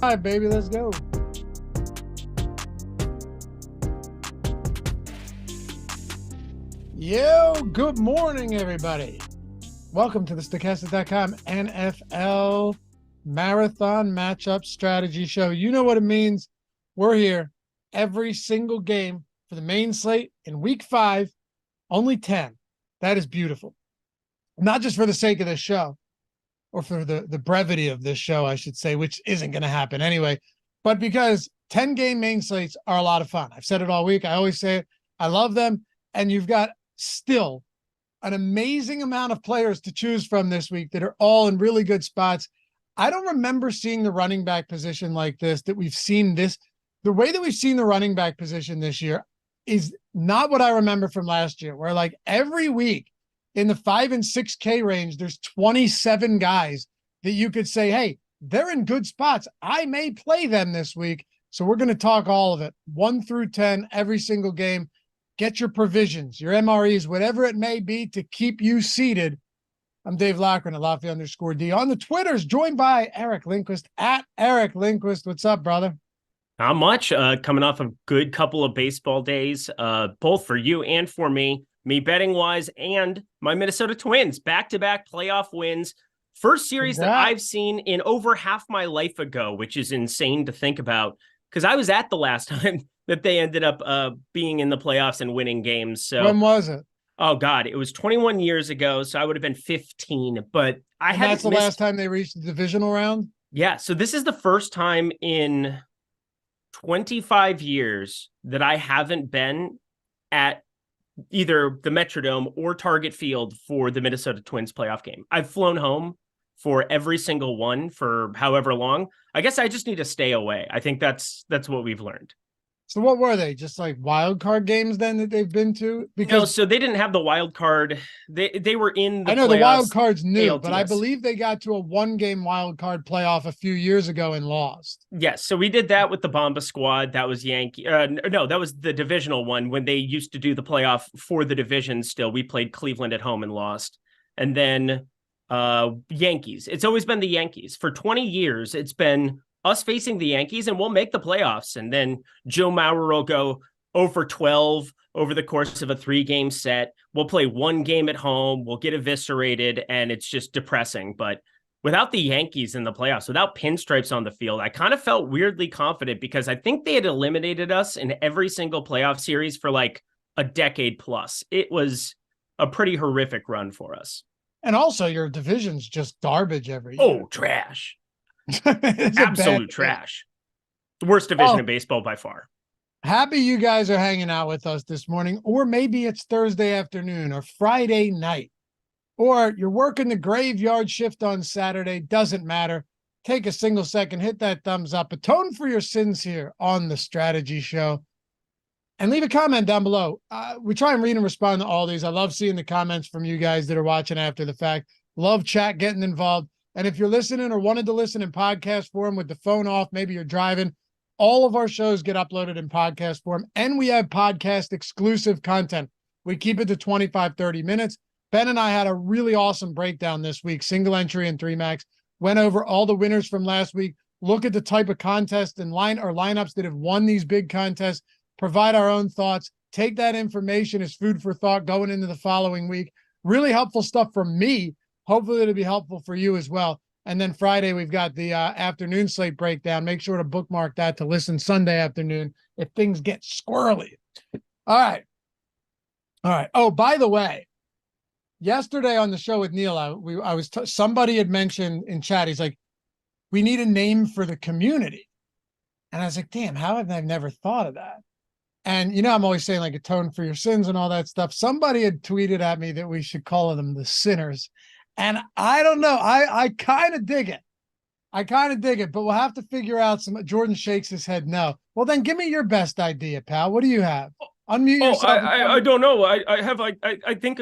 All right, baby, let's go. Yo, good morning, everybody. Welcome to the Stochastic.com NFL Marathon Matchup Strategy Show. You know what it means. We're here every single game for the main slate in week 5, only 10. That is beautiful. Not just for the sake of this show, or for the brevity of this show, I should say, which isn't going to happen anyway, but because 10-game main slates are a lot of fun. I've said it all week. I always say it. I love them. And you've got still an amazing amount of players to choose from this week that are all in really good spots. I don't remember seeing the running back position like this, that we've seen this. The way that we've seen the running back position this year is not what I remember from last year, where like every week in the 5 and 6K range, there's 27 guys that you could say, hey, they're in good spots. I may play them this week. So we're going to talk all of it, 1 through 10, every single game. Get your provisions, your MREs, whatever it may be to keep you seated. I'm Dave Loughran at Lafayette_D. On the Twitters, joined by Eric Lindquist at Eric Lindquist. What's up, brother? Not much. Coming off a good couple of baseball days, both for you and for me betting wise, and my Minnesota Twins, back-to-back playoff wins. First series that I've seen in over half my life ago, which is insane to think about, because I was at the last time that they ended up being in the playoffs and winning games. So when was it? Oh God, it was 21 years ago. So I would have been 15, but that's the last time they reached the divisional round. Yeah. So this is the first time in 25 years that I haven't been at either the Metrodome or Target Field for the Minnesota Twins playoff game. I've flown home for every single one for however long. I guess I just need to stay away. I think that's what we've learned. So what were they? Just like wild card games then that they've been to? Because no, so they didn't have the wild card. They were in the I know playoffs, the wild card's new, ALTS. But I believe they got to a 1-game wild card playoff a few years ago and lost. Yes, so we did that with the Bomba squad. That was Yankee. No, that was the divisional one when they used to do the playoff for the division. Still, we played Cleveland at home and lost. And then Yankees. It's always been the Yankees. For 20 years, it's been us facing the Yankees, and we'll make the playoffs. And then Joe Mauer will go 0 for 12 over the course of a 3-game set. We'll play 1 game at home. We'll get eviscerated, and it's just depressing. But without the Yankees in the playoffs, without pinstripes on the field, I kind of felt weirdly confident because I think they had eliminated us in every single playoff series for like a decade plus. It was a pretty horrific run for us. And also your division's just garbage every year. Oh, trash. Absolute trash. The worst division in baseball by far. Happy you guys are hanging out with us this morning, or maybe it's Thursday afternoon or Friday night, or you're working the graveyard shift on Saturday. Doesn't matter. Take a single second, hit that thumbs up, atone for your sins here on the Strategy Show, and leave a comment down below. We try and read and respond to all these. I love seeing the comments from you guys that are watching after the fact. Love chat, getting involved. And if you're listening or wanted to listen in podcast form with the phone off, maybe you're driving, all of our shows get uploaded in podcast form, and we have podcast exclusive content. We keep it to 25, 30 minutes. Ben and I had a really awesome breakdown this week, single entry and 3-max, went over all the winners from last week, look at the type of contest and lineups that have won these big contests, provide our own thoughts, take that information as food for thought going into the following week. Really helpful stuff from me. Hopefully it'll be helpful for you as well. And then Friday, we've got the afternoon slate breakdown. Make sure to bookmark that to listen Sunday afternoon if things get squirrely. All right. Oh, by the way, yesterday on the show with Neil, somebody had mentioned in chat, he's like, we need a name for the community. And I was like, damn, how have I never thought of that? And, you know, I'm always saying like atone for your sins and all that stuff. Somebody had tweeted at me that we should call them the sinners. And I don't know. I kind of dig it. But we'll have to figure out some. Jordan shakes his head no. Well, then give me your best idea, pal. What do you have? Unmute yourself. I don't know. I think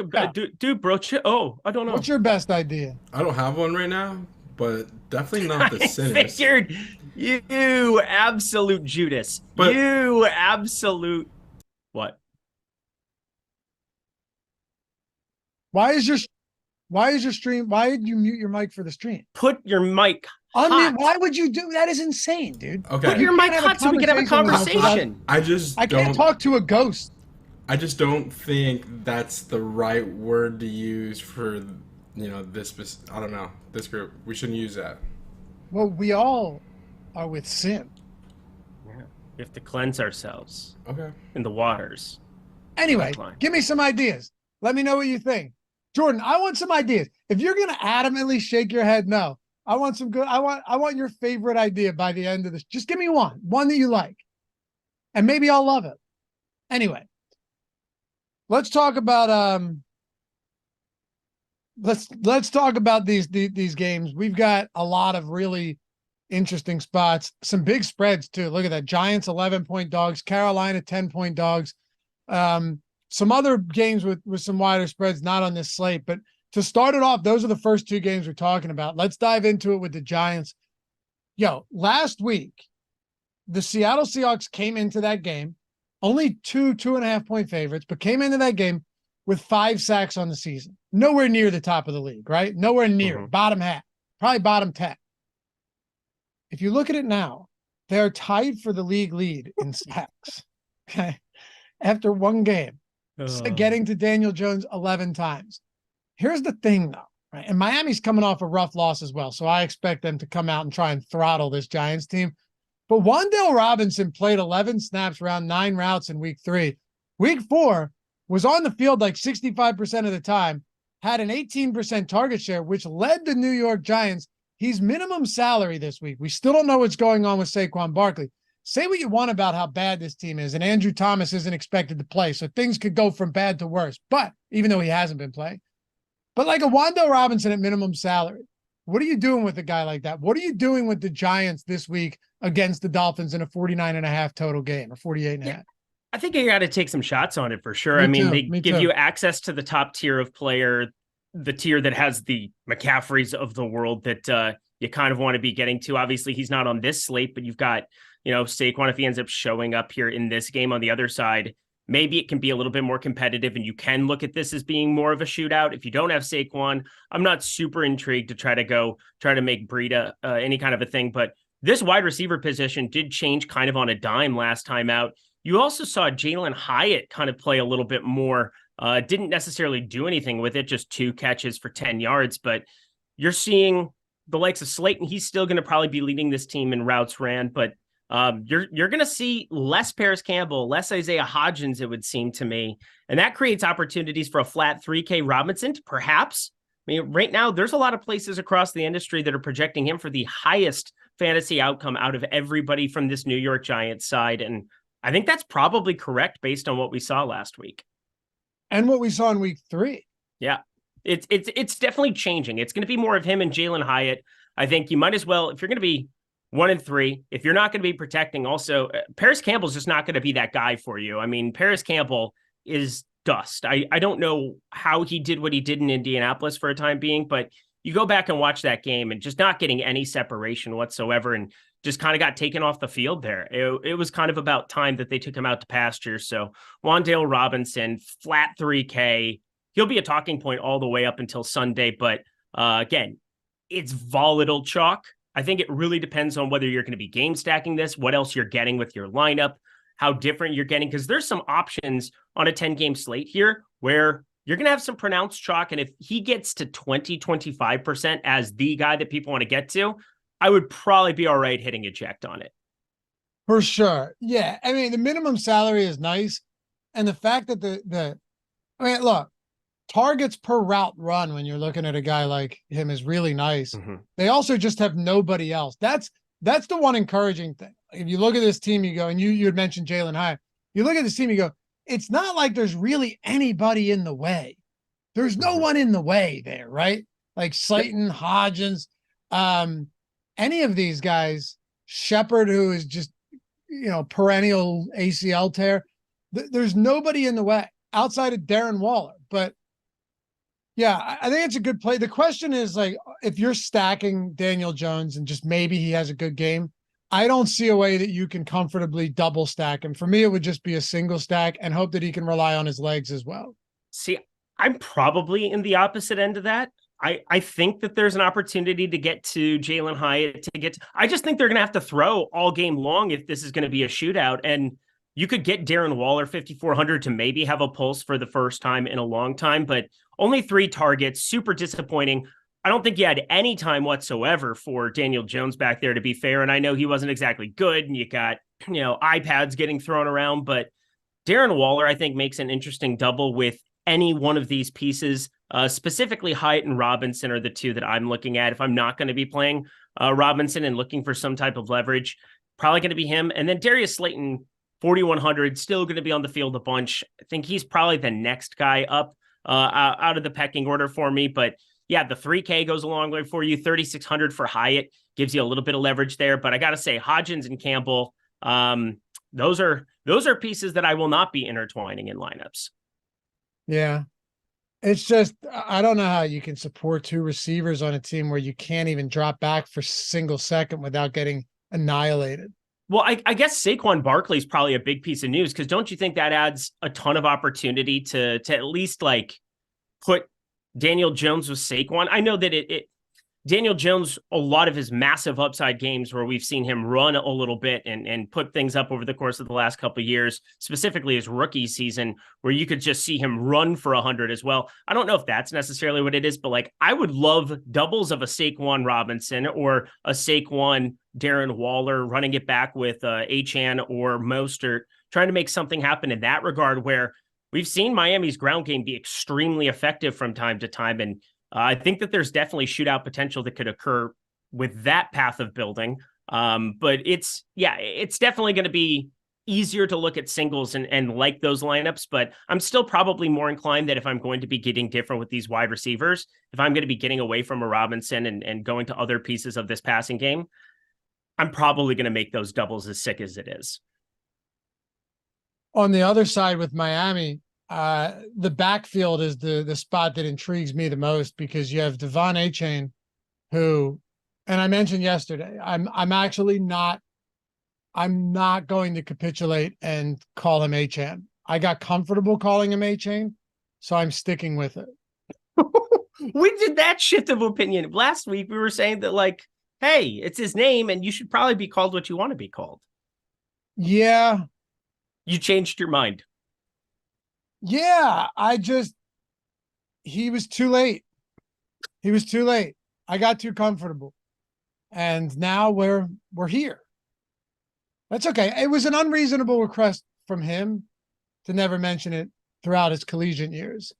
dude, bro. I don't know. What's your best idea? I don't have one right now, but definitely not the sinners. Figured you absolute Judas. But you absolute what? Why is your stream? Why did you mute your mic for the stream? Put your mic hot. Why would you do that? Is insane, dude. Okay. Put your mic hot so we can have a conversation. I can't talk to a ghost. I just don't think that's the right word to use for, this. I don't know, this group. We shouldn't use that. Well, we all are with sin. Yeah. We have to cleanse ourselves. Okay. In the waters. Anyway, give me some ideas. Let me know what you think. Jordan, I want some ideas. If you're going to adamantly shake your head no, I want some good. I want your favorite idea by the end of this. Just give me one that you like. And maybe I'll love it. Anyway, let's talk about let's talk about these games. We've got a lot of really interesting spots, some big spreads too. Look at that. Giants 11-point dogs, Carolina 10-point dogs. Some other games with some wider spreads, not on this slate, but to start it off, those are the first two games we're talking about. Let's dive into it with the Giants. Last week, the Seattle Seahawks came into that game, only 2.5-point favorites, but came into that game with 5 sacks on the season. Nowhere near the top of the league, right? Nowhere near bottom half, probably bottom 10. If you look at it now, they're tied for the league lead in sacks. Okay. After one game, getting to Daniel Jones 11 times. Here's the thing, though, right? And Miami's coming off a rough loss as well, so I expect them to come out and try and throttle this Giants team. But Wan'Dale Robinson played 11 snaps, around 9 routes in week 3. Week 4 was on the field like 65% of the time, had an 18% target share, which led the New York Giants. He's minimum salary this week. We still don't know what's going on with Saquon Barkley. Say what you want about how bad this team is, and Andrew Thomas isn't expected to play, so things could go from bad to worse. But even though he hasn't been playing, but like a Wan'Dale Robinson at minimum salary, what are you doing with a guy like that? What are you doing with the Giants this week against the Dolphins in a 49.5 total game, or 48.5? Yeah. I think you got to take some shots on it for sure. They give you access to the top tier of player, the tier that has the McCaffreys of the world that you kind of want to be getting to. Obviously, he's not on this slate, but you've got, Saquon, if he ends up showing up here in this game on the other side, maybe it can be a little bit more competitive, and you can look at this as being more of a shootout. If you don't have Saquon, I'm not super intrigued to try to make Breida any kind of a thing, but this wide receiver position did change kind of on a dime last time out. You also saw Jalen Hyatt kind of play a little bit more, didn't necessarily do anything with it, just 2 catches for 10 yards, but you're seeing the likes of Slayton. He's still going to probably be leading this team in routes ran, but you're going to see less Paris Campbell, less Isaiah Hodgins, it would seem to me. And that creates opportunities for a flat 3K Robinson to perhaps, right now there's a lot of places across the industry that are projecting him for the highest fantasy outcome out of everybody from this New York Giants side. And I think that's probably correct based on what we saw last week. And what we saw in week 3. Yeah, it's definitely changing. It's going to be more of him and Jalen Hyatt. I think you might as well, if you're going to be 1-3, if you're not going to be protecting, also Paris Campbell's just not going to be that guy for you. Paris Campbell is dust. I don't know how he did what he did in Indianapolis for a time being, but you go back and watch that game and just not getting any separation whatsoever, and just kind of got taken off the field there. It was kind of about time that they took him out to pasture. So Wan'Dale Robinson, flat 3K, he'll be a talking point all the way up until Sunday. But again, it's volatile chalk. I think it really depends on whether you're going to be game stacking this, what else you're getting with your lineup, how different you're getting, because there's some options on a 10-game slate here where you're going to have some pronounced chalk. And if he gets to 20-25% as the guy that people want to get to, I would probably be all right hitting eject on it. For sure. Yeah. The minimum salary is nice. And the fact that look, targets per route run when you're looking at a guy like him is really nice. Mm-hmm. They also just have nobody else. That's the one encouraging thing. If you look at this team, you go, and you had mentioned Jalen Hyatt. You look at this team, you go, it's not like there's really anybody in the way. There's no one in the way there, right? Like Slayton, Hodgins, any of these guys, Shepard, who is just, perennial ACL tear. There's nobody in the way outside of Darren Waller. But yeah, I think it's a good play. The question is, like, if you're stacking Daniel Jones and just maybe he has a good game, I don't see a way that you can comfortably double stack him. For me, it would just be a single stack and hope that he can rely on his legs as well. See, I'm probably in the opposite end of that. I think that there's an opportunity to get to Jalen Hyatt I just think they're going to have to throw all game long if this is going to be a shootout. And you could get Darren Waller 5,400 to maybe have a pulse for the first time in a long time, but only 3 targets, super disappointing. I don't think you had any time whatsoever for Daniel Jones back there, to be fair. And I know he wasn't exactly good, and you got, iPads getting thrown around, but Darren Waller, I think, makes an interesting double with any one of these pieces. Specifically, Hyatt and Robinson are the 2 that I'm looking at. If I'm not going to be playing Robinson and looking for some type of leverage, probably going to be him. And then Darius Slayton, 4,100, still going to be on the field a bunch. I think he's probably the next guy up out of the pecking order for me. But yeah, the 3K goes a long way for you. 3,600 for Hyatt gives you a little bit of leverage there. But I got to say, Hodgins and Campbell, those are pieces that I will not be intertwining in lineups. Yeah. It's just, I don't know how you can support 2 receivers on a team where you can't even drop back for a single second without getting annihilated. Well, I guess Saquon Barkley is probably a big piece of news, because don't you think that adds a ton of opportunity to at least like put Daniel Jones with Saquon? I know that Daniel Jones, a lot of his massive upside games where we've seen him run a little bit and put things up over the course of the last couple of years, specifically his rookie season, where you could just see him run for 100 as well. I don't know if that's necessarily what it is, but like, I would love doubles of a Saquon Robinson or a Saquon Darren Waller running it back with Achane or Mostert, trying to make something happen in that regard, where we've seen Miami's ground game be extremely effective from time to time. And I think that there's definitely shootout potential that could occur with that path of building. But it's definitely going to be easier to look at singles and like those lineups. But I'm still probably more inclined that if I'm going to be getting different with these wide receivers, if I'm going to be getting away from a Robinson and going to other pieces of this passing game, I'm probably going to make those doubles as sick as it is. On the other side with Miami, the backfield is the spot that intrigues me the most, because you have Devon Achane, who, and I mentioned yesterday, I'm not going to capitulate and call him Achane. I got comfortable calling him Achane, so I'm sticking with it. We did that shift of opinion last week. We were saying that, like, hey, it's his name and you should probably be called what you want to be called. Yeah. You changed your mind. Yeah, he was too late. He was too late. I got too comfortable. And now we're here. That's okay. It was an unreasonable request from him to never mention it throughout his collegiate years.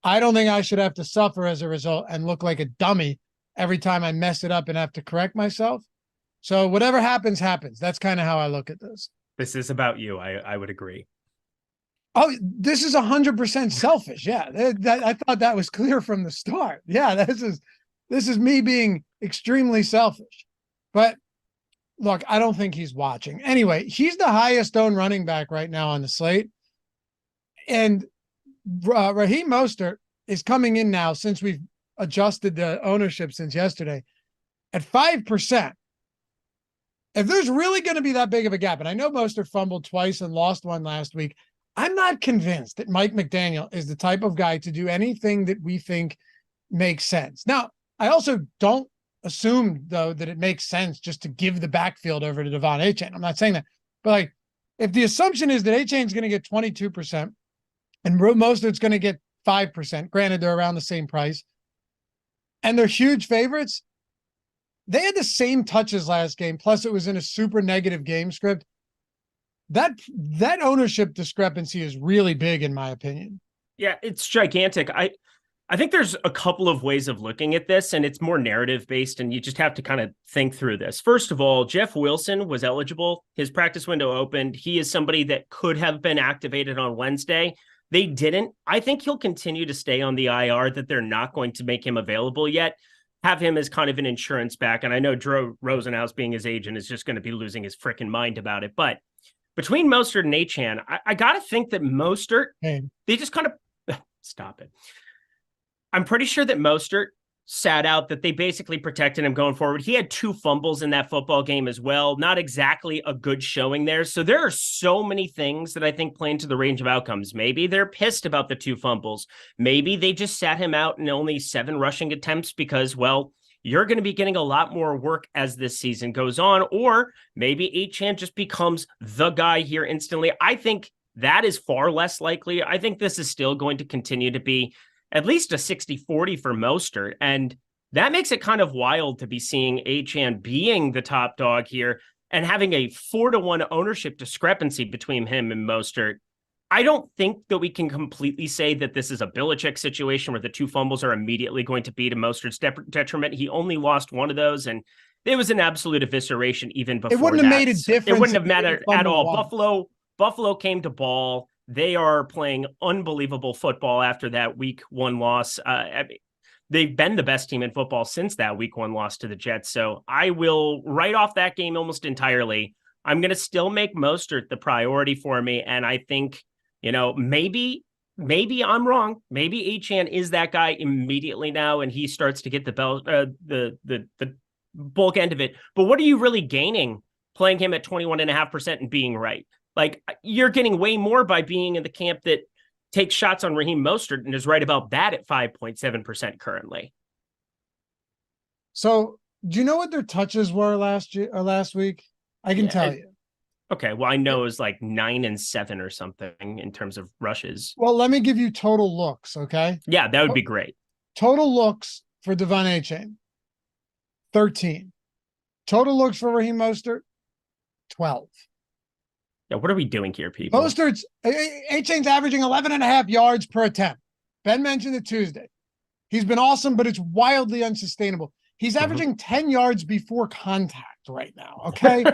I don't think I should have to suffer as a result and look like a dummy every time I mess it up and have to correct myself. So whatever happens, happens. That's kind of how I look at this. This is about you. I would agree. Oh, this is 100% selfish. Yeah, I thought that was clear from the start. Yeah, this is me being extremely selfish. But look, I don't think he's watching. Anyway, he's the highest owned running back right now on the slate. And Raheem Mostert is coming in now, since we've adjusted the ownership since yesterday, at 5%. If there's really going to be that big of a gap, and I know Mostert fumbled twice and lost one last week, I'm not convinced that Mike McDaniel is the type of guy to do anything that we think makes sense. Now, I also don't assume, though, that it makes sense just to give the backfield over to Devon Achane. I'm not saying that. But like, if the assumption is that Achane's going to get 22% and Mostert's going to get 5%, granted they're around the same price, and they're huge favorites, they had the same touches last game, plus it was in a super negative game script. That ownership discrepancy is really big, in my opinion. Yeah, it's gigantic. I think there's a couple of ways of looking at this, and it's more narrative based, and you just have to kind of think through this. First of all, Jeff Wilson was eligible. His practice window opened. He is somebody that could have been activated on Wednesday. They didn't. I think he'll continue to stay on the IR, that they're not going to make him available yet. Have him as kind of an insurance back. And I know Drew Rosenhaus, being his agent, is just going to be losing his freaking mind about it. But between Mostert and Achane, I got to think that Mostert, they just kind of stop it. I'm pretty sure that Mostert sat out, that they basically protected him going forward. He had 2 fumbles in that football game as well. Not exactly a good showing there. So there are so many things that I think play into the range of outcomes. Maybe they're pissed about the 2 fumbles. Maybe they just sat him out in only 7 rushing attempts because, well, you're going to be getting a lot more work as this season goes on. Or maybe Achane just becomes the guy here instantly. I think that is far less likely. I think this is still going to continue to be at least a 60-40 for Mostert. And that makes it kind of wild to be seeing Achane being the top dog here and having a 4-1 ownership discrepancy between him and Mostert. I don't think that we can completely say that this is a Belichick situation where the 2 fumbles are immediately going to be to Mostert's detriment. He only lost one of those, and it was an absolute evisceration even before that. It wouldn't have made a difference. It wouldn't have mattered at all. Buffalo came to ball. They are playing unbelievable football after that week 1 loss. They've been the best team in football since that week 1 loss to the Jets. So I will write off that game almost entirely. I'm going to still make Mostert the priority for me. And I think, maybe I'm wrong. Maybe Achane is that guy immediately now, and he starts to get the bulk end of it. But what are you really gaining playing him at 21.5% and being right? Like, you're getting way more by being in the camp that takes shots on Raheem Mostert and is right about that at 5.7% currently. So, do you know what their touches were last week? I can tell you. Okay, well, I know it was like 9 and 7 or something in terms of rushes. Well, let me give you total looks, okay? Yeah, that would be great. Total looks for Devon Achane, 13. Total looks for Raheem Mostert, 12. Yeah, what are we doing here, people? Achane's averaging 11.5 yards per attempt. Ben mentioned it Tuesday. He's been awesome, but it's wildly unsustainable. He's averaging 10 yards before contact right now, okay?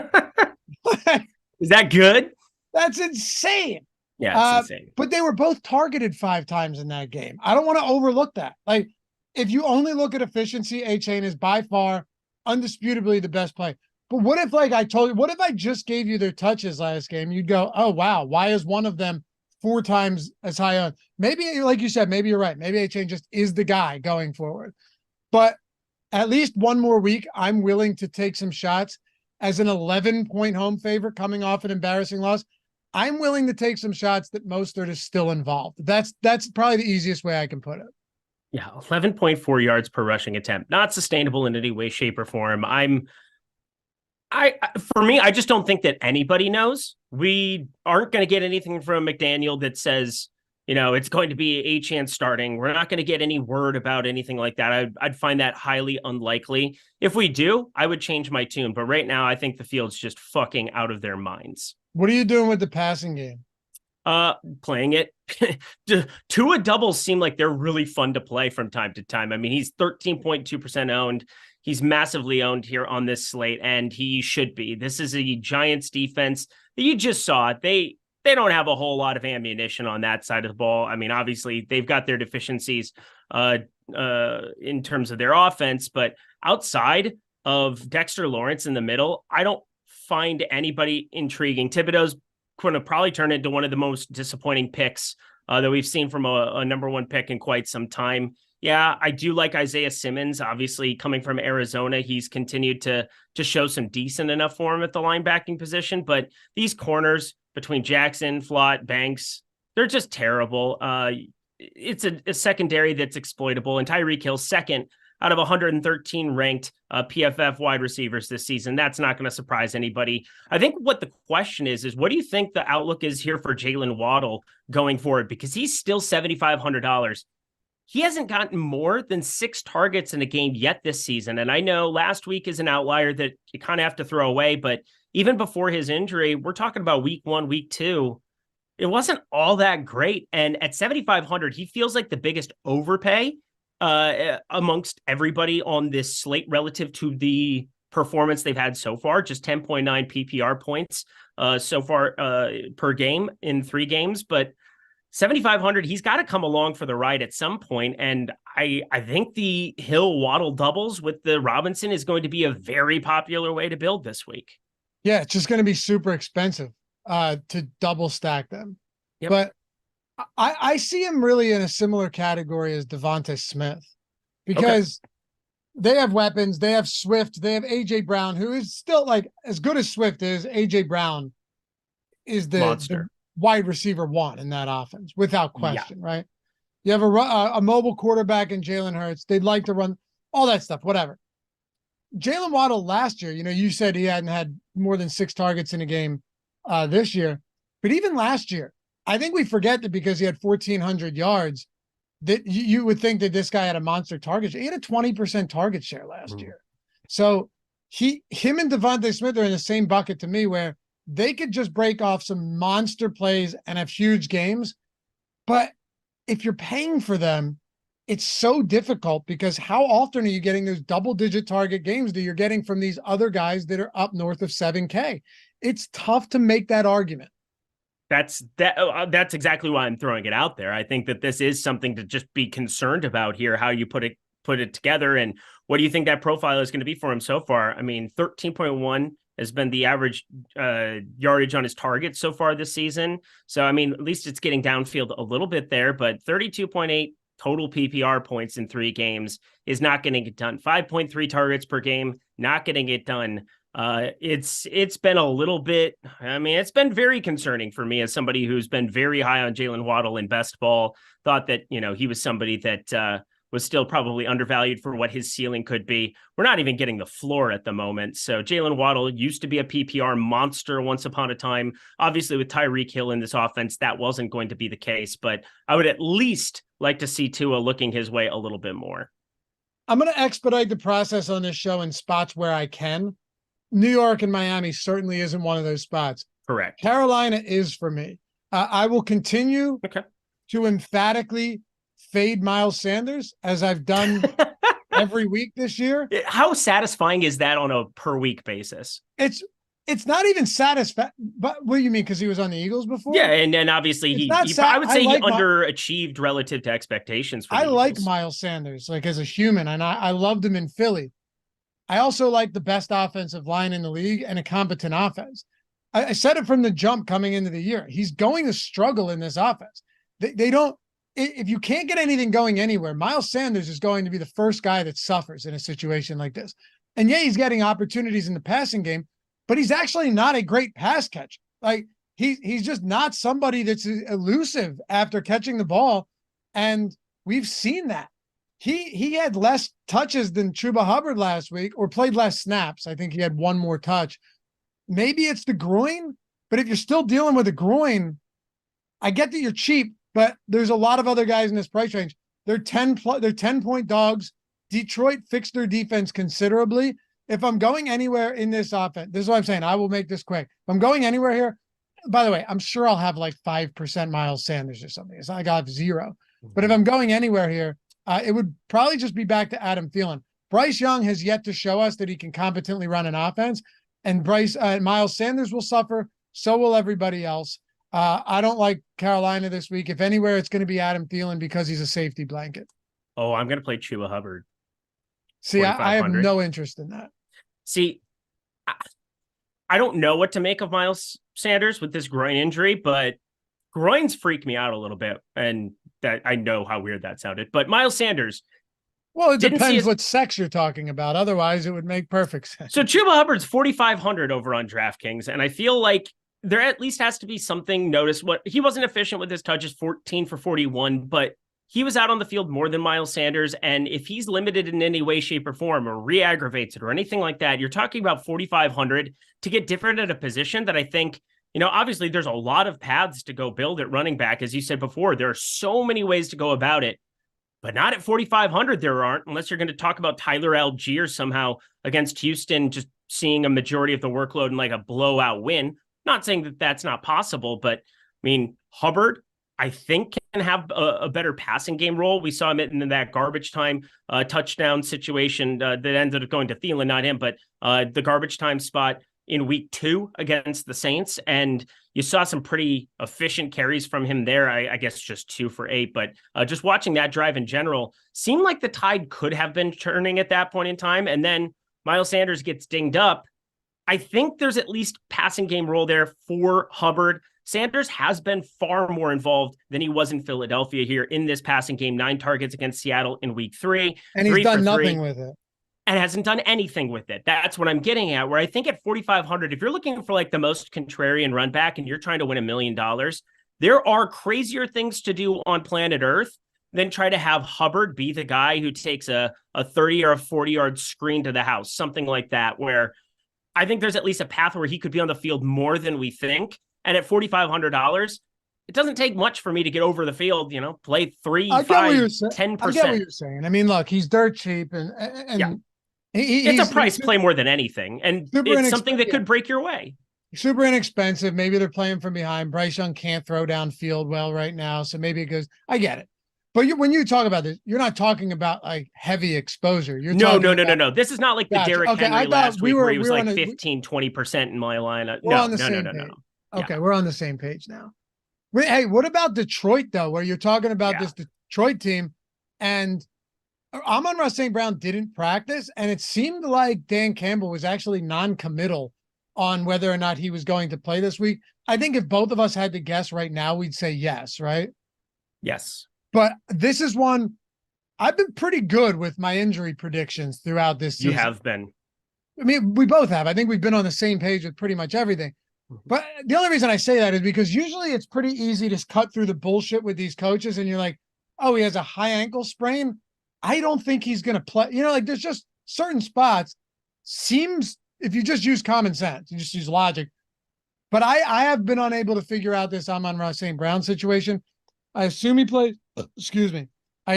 Is that good? That's insane. Yeah, it's insane. But they were both targeted 5 times in that game. I don't want to overlook that. Like, if you only look at efficiency, Achane is by far, undisputably the best play. But what if, like I told you, what if I just gave you their touches last game? You'd go, oh, wow, why is one of them 4 times as high on? Maybe, like you said, maybe you're right. Maybe Achane just is the guy going forward. But at least one more week, I'm willing to take some shots as an 11-point home favorite coming off an embarrassing loss. I'm willing to take some shots that Mostert is still involved. That's probably the easiest way I can put it. Yeah, 11.4 yards per rushing attempt. Not sustainable in any way, shape, or form. For me, I just don't think that anybody knows. We aren't going to get anything from McDaniel that says, it's going to be Achane starting. We're not going to get any word about anything like that. I'd find that highly unlikely. If we do, I would change my tune. But right now, I think the field's just fucking out of their minds. What are you doing with the passing game? Playing it. Tua doubles seem like they're really fun to play from time to time. I mean, he's 13.2% owned. He's massively owned here on this slate, and he should be. This is a Giants defense that you just saw. They don't have a whole lot of ammunition on that side of the ball. I mean, obviously, they've got their deficiencies in terms of their offense, but outside of Dexter Lawrence in the middle, I don't find anybody intriguing. Thibodeau's going to probably turn into one of the most disappointing picks that we've seen from a number 1 pick in quite some time. Yeah, I do like Isaiah Simmons. Obviously, coming from Arizona, he's continued to show some decent enough form at the linebacking position. But these corners between Jackson, Flott, Banks, they're just terrible. It's a secondary that's exploitable. And Tyreek Hill, second out of 113 ranked PFF wide receivers this season. That's not going to surprise anybody. I think what the question is what do you think the outlook is here for Jalen Waddle going forward? Because he's still $7,500. He hasn't gotten more than 6 targets in a game yet this season. And I know last week is an outlier that you kind of have to throw away, but even before his injury, we're talking about week 1, week 2. It wasn't all that great. And at 7,500, he feels like the biggest overpay amongst everybody on this slate relative to the performance they've had so far, just 10.9 PPR points so far per game in 3 games. But 7,500, he's got to come along for the ride at some point. And I think the Hill Waddle doubles with the Robinson is going to be a very popular way to build this week. Yeah, it's just going to be super expensive to double stack them. Yep. But I see him really in a similar category as Devonta Smith, because They have weapons. They have Swift. They have AJ Brown, who is still like as good as Swift is. AJ Brown is the wide receiver one in that offense without question, right? You have a mobile quarterback in Jalen Hurts. They'd like to run all that stuff, whatever. Jalen Waddle last year, you said he hadn't had more than 6 targets in a game this year. But even last year, I think we forget that because he had 1,400 yards, that you would think that this guy had a monster target share. He had a 20% target share last year. So him and Devontae Smith are in the same bucket to me, where they could just break off some monster plays and have huge games. But if you're paying for them, it's so difficult, because how often are you getting those double-digit target games that you're getting from these other guys that are up north of 7K? It's tough to make that argument. That's exactly why I'm throwing it out there. I think that this is something to just be concerned about here, how you put it together. And what do you think that profile is going to be for him so far? I mean, 13.1 has been the average yardage on his target so far this season. So, I mean, at least it's getting downfield a little bit there, but 32.8 total PPR points in 3 games is not getting it done. 5.3 targets per game, not getting it done. It's been a little bit, I mean, it's been very concerning for me as somebody who's been very high on Jalen Waddle in best ball, thought that, he was somebody that was still probably undervalued for what his ceiling could be. We're not even getting the floor at the moment. So Jalen Waddle used to be a PPR monster once upon a time. Obviously with Tyreek Hill in this offense, that wasn't going to be the case, but I would at least like to see Tua looking his way a little bit more. I'm going to expedite the process on this show in spots where I can. New York and Miami certainly isn't one of those spots. Correct. Carolina is for me. I will continue to emphatically fade Miles Sanders, as I've done every week this year. How satisfying is that on a per week basis? It's not even satisfying. But what do you mean? Because he was on the Eagles before? Yeah, and obviously I would say he underachieved relative to expectations. I like Miles Sanders, like as a human, and I loved him in Philly. I also like the best offensive line in the league and a competent offense. I said it from the jump coming into the year. He's going to struggle in this offense. They don't, if you can't get anything going anywhere, Miles Sanders is going to be the first guy that suffers in a situation like this. And yeah, he's getting opportunities in the passing game, but he's actually not a great pass catcher. Like he's just not somebody that's elusive after catching the ball. And we've seen that. He had less touches than Chuba Hubbard last week, or played less snaps. I think he had 1 more touch. Maybe it's the groin, but if you're still dealing with a groin, I get that you're cheap, but there's a lot of other guys in this price range. They're 10-point dogs. Detroit fixed their defense considerably. If I'm going anywhere in this offense, this is what I'm saying. I will make this quick. If I'm going anywhere here, by the way, I'm sure I'll have like 5% Miles Sanders or something. It's like I have 0. But if I'm going anywhere here, it would probably just be back to Adam Thielen. Bryce Young has yet to show us that he can competently run an offense, and Miles Sanders will suffer. So will everybody else. I don't like Carolina this week. If anywhere, it's going to be Adam Thielen because he's a safety blanket. Oh, I'm going to play Chuba Hubbard. See, I have no interest in that. See, I don't know what to make of Miles Sanders with this groin injury, but groins freak me out a little bit. And that I know how weird that sounded, but Miles Sanders. Well, it depends what sex you're talking about. Otherwise, it would make perfect sense. So Chuba Hubbard's 4,500 over on DraftKings, and I feel like there at least has to be something noticed. What he wasn't efficient with his touches, 14 for 41, but he was out on the field more than Miles Sanders. And if he's limited in any way, shape, or form, or re-aggravates it or anything like that, you're talking about 4,500 to get different at a position that I think, obviously there's a lot of paths to go build at running back. As you said before, there are so many ways to go about it, but not at 4,500. There aren't, unless you're going to talk about Tyler Algier somehow against Houston, just seeing a majority of the workload in like a blowout win. Not saying that that's not possible, but I mean, Hubbard, I think, can have a better passing game role. We saw him in that garbage time touchdown situation that ended up going to Thielen, not him, but the garbage time spot in week 2 against the Saints. And you saw some pretty efficient carries from him there. I guess just 2 for 8, but just watching that drive in general seemed like the tide could have been turning at that point in time. And then Miles Sanders gets dinged up. I think there's at least passing game role there for Hubbard. Sanders has been far more involved than he was in Philadelphia here in this passing game. 9 targets against Seattle in week 3. And he's done nothing with it. and hasn't done anything with it. That's what I'm getting at, where I think at 4,500, if you're looking for like the most contrarian run back and you're trying to win $1 million, there are crazier things to do on planet Earth than try to have Hubbard be the guy who takes a 30 or a 40-yard screen to the house, something like that, where I think there's at least a path where he could be on the field more than we think. And at $4,500, it doesn't take much for me to get over the field, play 3, 5, 10%. I get what you're saying. I mean, look, he's dirt cheap and yeah. It's a price play more than anything. And it's something that could break your way. Super inexpensive. Maybe they're playing from behind. Bryce Young can't throw downfield well right now. So maybe it goes, I get it. But when you talk about this, you're not talking about like heavy exposure. You're no. This is not like the Derrick Henry last week where he was like 15, 20% in my lineup. No. Okay, we're on the same page now. Hey, what about Detroit, though, where you're talking about this Detroit team and Amon-Ra St. Brown didn't practice, and it seemed like Dan Campbell was actually non-committal on whether or not he was going to play this week. I think if both of us had to guess right now, we'd say yes, right? Yes. But this is one I've been pretty good with my injury predictions throughout this season. You have been. I mean, we both have. I think we've been on the same page with pretty much everything. But the only reason I say that is because usually it's pretty easy to cut through the bullshit with these coaches and you're like, oh, he has a high ankle sprain. I don't think he's going to play. Like there's just certain spots seems, if you just use common sense, you just use logic. But I have been unable to figure out this Amon-Ra St. Brown situation. I assume he plays. Excuse me. I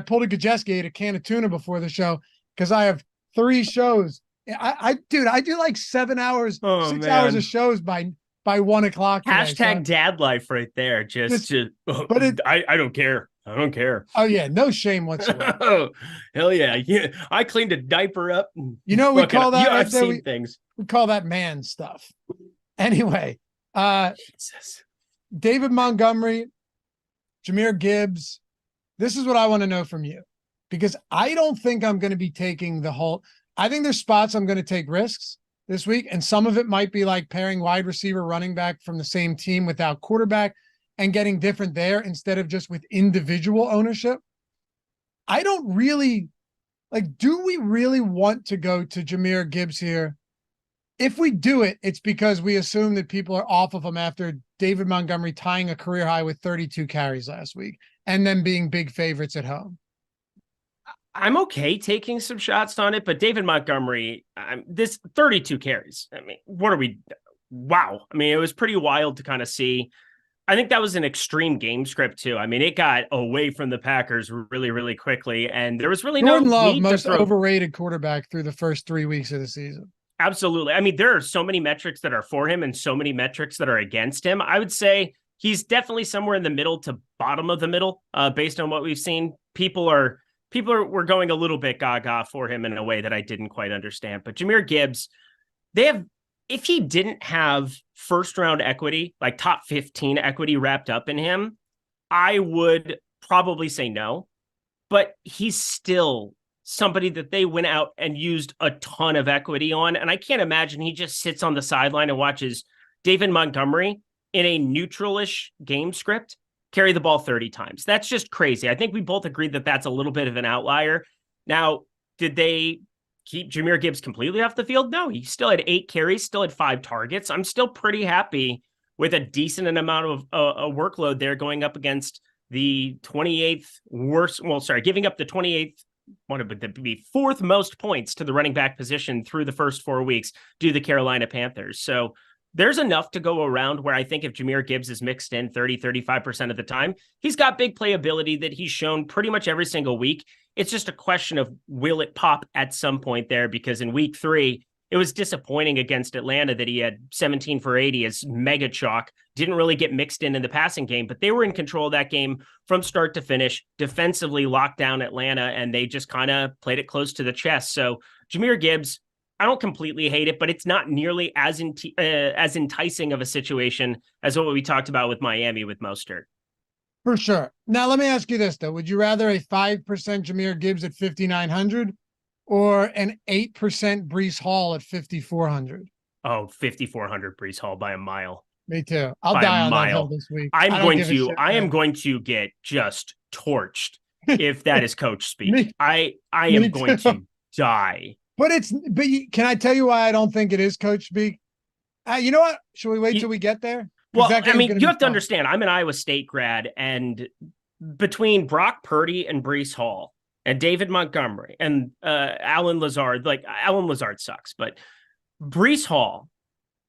pulled a Gajeski, ate a can of tuna before the show because I have 3 shows. I do like 7 hours, 6 hours of shows by 1 o'clock. Hashtag dad life right there. I don't care. I don't care. Oh yeah. No shame whatsoever. Oh, hell yeah. Yeah. I cleaned a diaper up. We call that, I've seen things. We call that man stuff. Anyway, Jesus. David Montgomery, Jahmyr Gibbs. This is what I want to know from you, because I don't think I'm going to be taking I think there's spots I'm going to take risks this week, and some of it might be like pairing wide receiver, running back from the same team without quarterback and getting different there instead of just with individual ownership. I don't really do we really want to go to Jahmyr Gibbs here? If we do it, it's because we assume that people are off of him after David Montgomery tying a career high with 32 carries last week and then being big favorites at home. I'm okay taking some shots on it, but David Montgomery, this 32 carries. I mean, what are we? Wow. I mean, it was pretty wild to kind of see. I think that was an extreme game script too. I mean, it got away from the Packers really, really quickly, and there was really Jordan no Love, need most to throw. Overrated quarterback through the first 3 weeks of the season. Absolutely. I mean, there are so many metrics that are for him and so many metrics that are against him. I would say he's definitely somewhere in the middle to bottom of the middle, based on what we've seen. People were going a little bit gaga for him in a way that I didn't quite understand. But Jahmyr Gibbs, if he didn't have first round equity, like top 15 equity wrapped up in him, I would probably say no. But he's still somebody that they went out and used a ton of equity on. And I can't imagine he just sits on the sideline and watches David Montgomery in a neutralish game script carry the ball 30 times. That's just crazy. I think we both agreed that that's a little bit of an outlier. Now, did they keep Jahmyr Gibbs completely off the field? No, he still had 8 carries, still had 5 targets. I'm still pretty happy with a decent amount of a workload there going up against the 28th worst. Well, sorry, giving up the 28th, wanted to be 4th most points to the running back position through the first 4 weeks due to the Carolina Panthers. So there's enough to go around where I think if Jahmyr Gibbs is mixed in 35% of the time, he's got big playability that he's shown pretty much every single week. It's just a question of will it pop at some point there, because in week 3, it was disappointing against Atlanta that he had 17 for 80 as mega chalk, didn't really get mixed in the passing game, but they were in control of that game from start to finish, defensively locked down Atlanta, and they just kind of played it close to the chest. So Jahmyr Gibbs, I don't completely hate it, but it's not nearly as enticing of a situation as what we talked about with Miami with Mostert. For sure. Now, let me ask you this, though. Would you rather a 5% Jahmyr Gibbs at 5,900 or an 8% Breece Hall at 5,400? Oh, 5,400 Breece Hall by a mile. Me too. I'll die on that hill this week. I am going to get just torched if that is coach speak. I am going to die. But can I tell you why I don't think it is coach speak? You know what? Should we wait till we get there? Well, I mean, you have to understand, I'm an Iowa State grad, and between Brock Purdy and Breece Hall and David Montgomery and Alan Lazard, like Alan Lazard sucks, but Breece Hall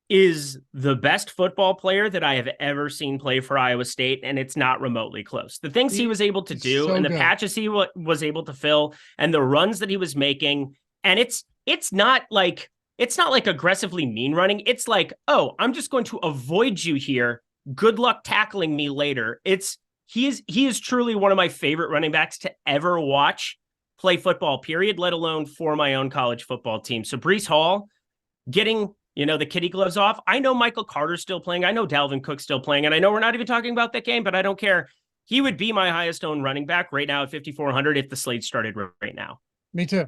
is the best football player that I have ever seen play for Iowa State, and it's not remotely close. The things he was able to do and the patches he was able to fill and the runs that he was making, and it's not like aggressively mean running. It's like, oh, I'm just going to avoid you here. Good luck tackling me later. He is truly one of my favorite running backs to ever watch play football, period, let alone for my own college football team. So Breece Hall getting, the kitty gloves off. I know Michael Carter's still playing. I know Dalvin Cook's still playing. And I know we're not even talking about that game, but I don't care. He would be my highest owned running back right now at 5,400 if the slate started right now. Me too.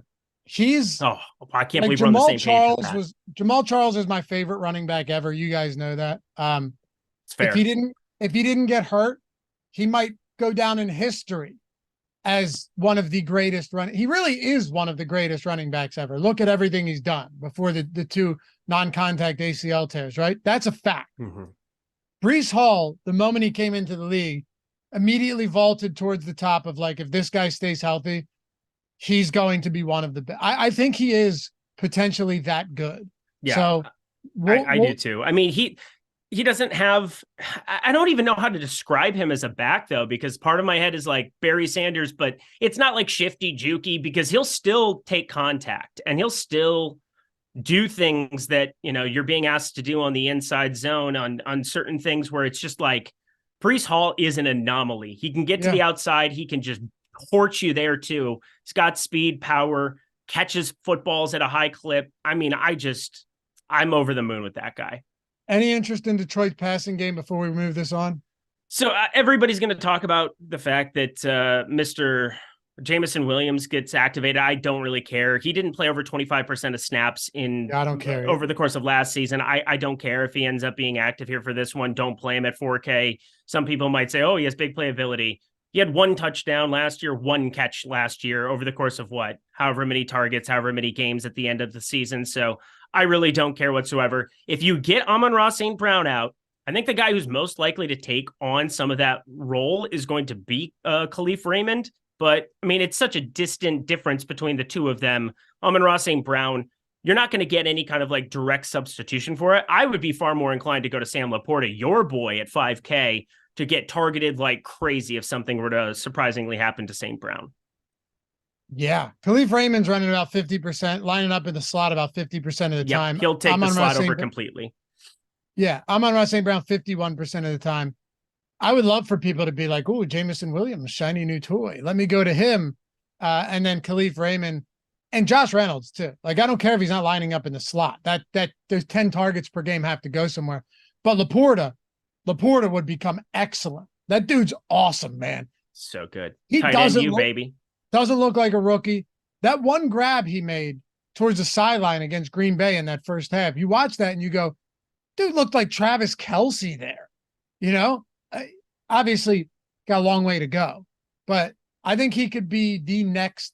I can't believe we're on the same page with that. Jamal Charles is my favorite running back ever. You guys know that. It's fair. If he didn't get hurt, he might go down in history as one of the greatest he really is one of the greatest running backs ever. Look at everything he's done before the two non-contact ACL tears, right? That's a fact. Mm-hmm. Breece Hall, the moment he came into the league, immediately vaulted towards the top of like, if this guy stays healthy, he's going to be one of the best. I think he is potentially that good. Yeah. So I do too. I mean, he doesn't have, I don't even know how to describe him as a back though, because part of my head is like Barry Sanders, but it's not like shifty jukey because he'll still take contact and he'll still do things that, you're being asked to do on the inside zone on certain things where it's just like Breece Hall is an anomaly. He can get to the outside. He can just torch you there too. He's got speed, power, catches footballs at a high clip. I mean, I'm over the moon with that guy. Any interest in Detroit's passing game before we move this on? So everybody's going to talk about the fact that Mr. Jameson Williams gets activated. I don't really care. He didn't play over 25% of snaps I don't care over the course of last season. I don't care if he ends up being active here for this one. Don't play him at 4K. Some people might say, oh, he has big playability. He had one touchdown last year, one catch last year over the course of however many targets, however many games at the end of the season. So I really don't care whatsoever. If you get Amon-Ra St. Brown out, I think the guy who's most likely to take on some of that role is going to be Khalif Raymond. But I mean, it's such a distant difference between the two of them. Amon-Ra St. Brown, you're not going to get any kind of like direct substitution for it. I would be far more inclined to go to Sam Laporta, your boy at 5K, to get targeted like crazy if something were to surprisingly happen to St. Brown. Yeah. Khalif Raymond's running about 50%, lining up in the slot about 50% of the time. He'll take the slot over completely. Yeah. Amon-Ra St. Brown 51% of the time. I would love for people to be like, oh, Jameson Williams, shiny new toy. Let me go to him. And then Khalif Raymond and Josh Reynolds too. Like, I don't care if he's not lining up in the slot. That there's 10 targets per game have to go somewhere. But Laporta would become excellent. That dude's awesome, man. So good. He doesn't baby. Doesn't look like a rookie. That one grab he made towards the sideline against Green Bay in that first half, you watch that and you go, dude looked like Travis Kelce there. Obviously got a long way to go, but I think he could be the next,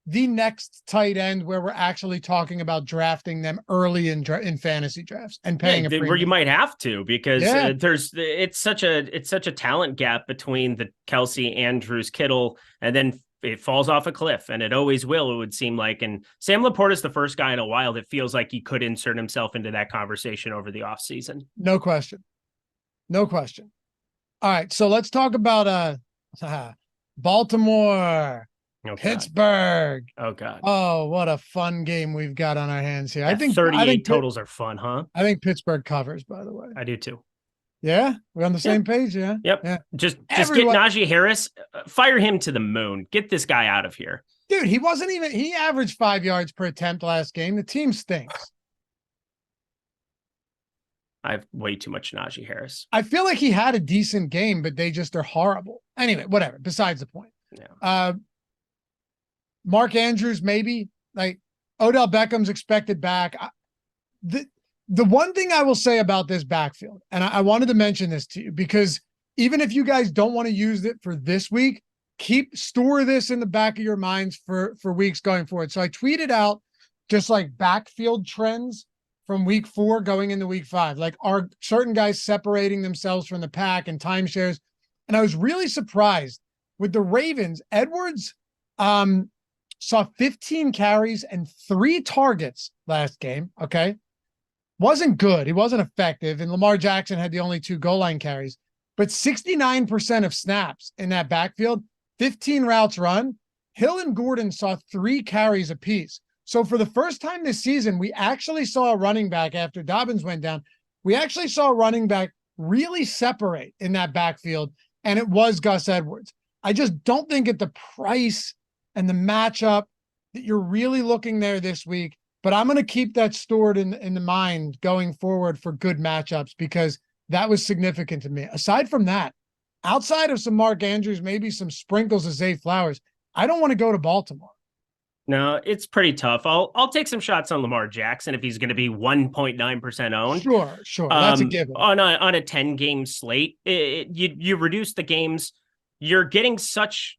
the next tight end where we're actually talking about drafting them early in fantasy drafts and paying a premium. Where you might have to, because it's such a talent gap between the Kelce, Andrews, Kittle, and then it falls off a cliff, and it always will, it would seem like. And Sam Laporta is the first guy in a while that feels like he could insert himself into that conversation over the offseason. No question. All right, so let's talk about Baltimore. Pittsburgh. Oh God. Oh, what a fun game we've got on our hands here. I think 38 totals are fun, huh? I think Pittsburgh covers, by the way. I do too. Yeah, we're on the same page. Yeah. Yep. Yeah. Just get Najee Harris, fire him to the moon. Get this guy out of here. Dude, he averaged 5 yards per attempt last game. The team stinks. I have way too much Najee Harris. I feel like he had a decent game, but they just are horrible. Anyway, whatever. Besides the point. Yeah. Mark Andrews, maybe. Like, Odell Beckham's expected back. The one thing I will say about this backfield, and I wanted to mention this to you, because even if you guys don't want to use it for this week, store this in the back of your minds for weeks going forward. So I tweeted out just like backfield trends from week 4 going into week 5. Like, are certain guys separating themselves from the pack and timeshares? And I was really surprised with the Ravens. Edwards saw 15 carries and 3 targets last game. Okay. Wasn't good. He wasn't effective. And Lamar Jackson had the only 2 goal line carries, but 69% of snaps in that backfield, 15 routes run. Hill and Gordon saw 3 carries apiece. So for the first time this season, we actually saw a running back after Dobbins went down. We actually saw a running back really separate in that backfield, and it was Gus Edwards. I just don't think at the price and the matchup that you're really looking there this week, but I'm going to keep that stored in the mind going forward for good matchups, because that was significant to me. Aside from that, outside of some Mark Andrews, maybe some sprinkles of Zay Flowers, I don't want to go to Baltimore. No, it's pretty tough. I'll take some shots on Lamar Jackson if he's going to be 1.9% owned. Sure. That's a given. On a 10-game slate, you reduce the games. You're getting such.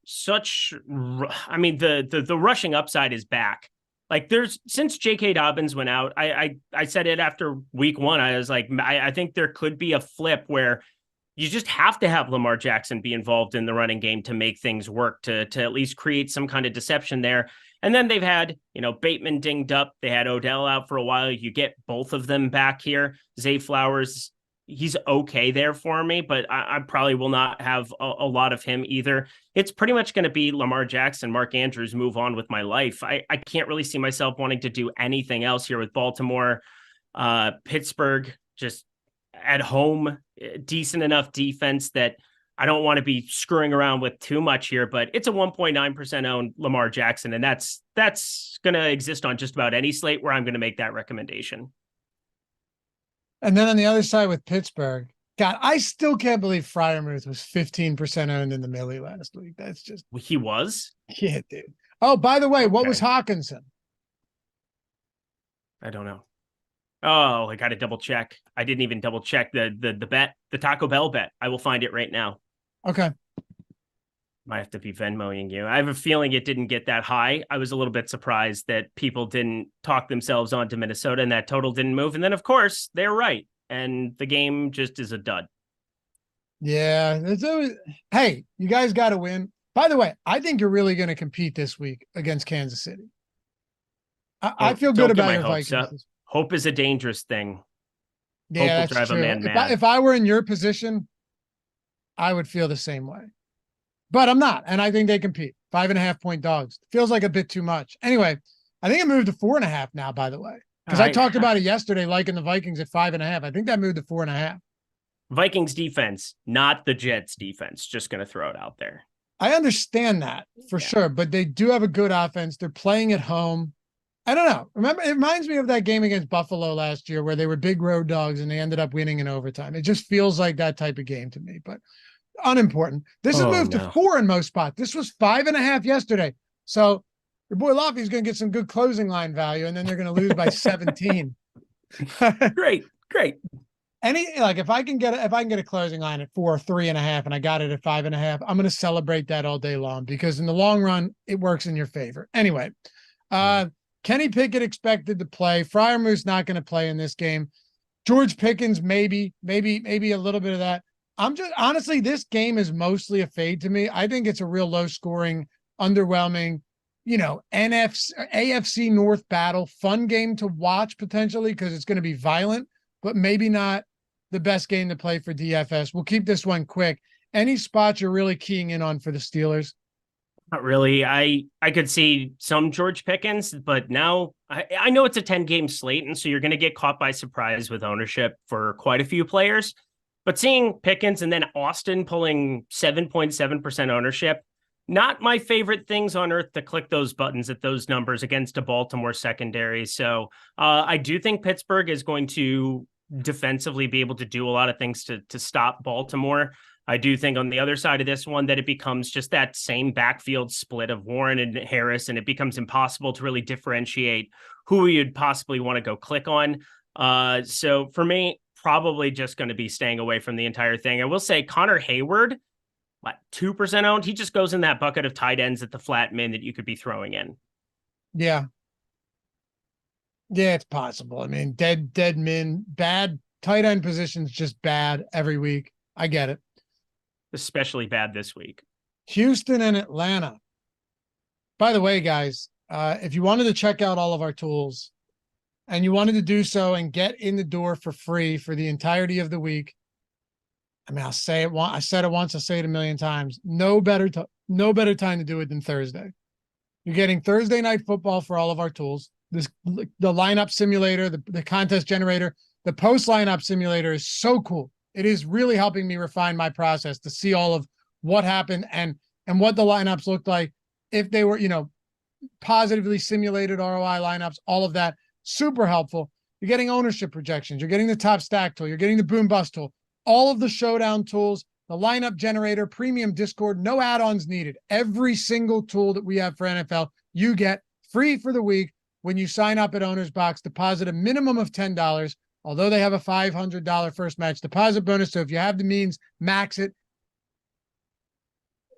I mean, the rushing upside is back. Like, since J.K. Dobbins went out, I said it after week 1. I was like, I think there could be a flip where you just have to have Lamar Jackson be involved in the running game to make things work, to at least create some kind of deception there. And then they've had, Bateman dinged up. They had Odell out for a while. You get both of them back here. Zay Flowers, he's okay there for me, but I probably will not have a lot of him either. It's pretty much going to be Lamar Jackson, Mark Andrews, move on with my life. I can't really see myself wanting to do anything else here with Baltimore. Pittsburgh, just at home, decent enough defense that I don't want to be screwing around with too much here, but it's a 1.9% owned Lamar Jackson, and that's going to exist on just about any slate where I'm going to make that recommendation. And then on the other side with Pittsburgh, God, I still can't believe Freiermuth was 15% owned in the Millie last week. That's just... He was? Yeah, dude. Oh, by the way, What was Hawkinson? I don't know. Oh, I got to double check. I didn't even double check the bet, the Taco Bell bet. I will find it right now. Okay. Might have to be Venmoing you. I have a feeling it didn't get that high. I was a little bit surprised that people didn't talk themselves onto Minnesota and that total didn't move. And then, of course, they're right. And the game just is a dud. Yeah. Hey, you guys got to win. By the way, I think you're really going to compete this week against Kansas City. I feel good about your Vikings. Hope is a dangerous thing. Yeah, Hope will drive true. a man mad. If I were in your position, I would feel the same way. But I'm not, and I think they compete. 5.5-point dogs. Feels like a bit too much. Anyway, I think it moved to 4.5 now, by the way. Because I talked about it yesterday, liking the Vikings at 5.5. I think that moved to 4.5. Vikings defense, not the Jets defense. Just going to throw it out there. I understand that for sure, but they do have a good offense. They're playing at home. I don't know. Remember, it reminds me of that game against Buffalo last year where they were big road dogs and they ended up winning in overtime. It just feels like that type of game to me, but unimportant. This has moved to 4 in most spots. This was 5.5 yesterday. So your boy Laffy's going to get some good closing line value, and then they're going to lose by 17. Great. If I can get a closing line at 4, 3.5, and I got it at 5.5, I'm going to celebrate that all day long, because in the long run, it works in your favor. Anyway, Kenny Pickett expected to play. Freiermuth's not going to play in this game. George Pickens, maybe a little bit of that. Honestly, this game is mostly a fade to me. I think it's a real low scoring, underwhelming, AFC North battle, fun game to watch potentially because it's going to be violent, but maybe not the best game to play for DFS. We'll keep this one quick. Any spots you're really keying in on for the Steelers? Not really. I could see some George Pickens, but now I know it's a 10-game slate, and so you're going to get caught by surprise with ownership for quite a few players. But seeing Pickens and then Austin pulling 7.7% ownership, not my favorite things on earth to click those buttons at those numbers against a Baltimore secondary. So I do think Pittsburgh is going to defensively be able to do a lot of things to stop Baltimore. I do think on the other side of this one that it becomes just that same backfield split of Warren and Harris, and it becomes impossible to really differentiate who you'd possibly want to go click on. So for me, probably just going to be staying away from the entire thing. I will say Connor Hayward, what, 2% owned. He just goes in that bucket of tight ends at the flat min that you could be throwing in. Yeah. Yeah, it's possible. I mean, dead min, bad tight end positions, just bad every week. I get it. Especially bad this week. Houston and Atlanta. By the way, guys, if you wanted to check out all of our tools and you wanted to do so and get in the door for free for the entirety of the week, I mean, I'll say it once. I said it once. I'll say it a million times. No better time to do it than Thursday. You're getting Thursday night football for all of our tools. The lineup simulator, the contest generator, the post lineup simulator is so cool. It is really helping me refine my process to see all of what happened and what the lineups looked like if they were, positively simulated ROI lineups, all of that. Super helpful. You're getting ownership projections. You're getting the top stack tool. You're getting the boom bust tool. All of the showdown tools, the lineup generator, premium Discord, no add-ons needed. Every single tool that we have for NFL, you get free for the week when you sign up at Owner's Box. Deposit a minimum of $10, although they have a $500 first match deposit bonus. So if you have the means, max it.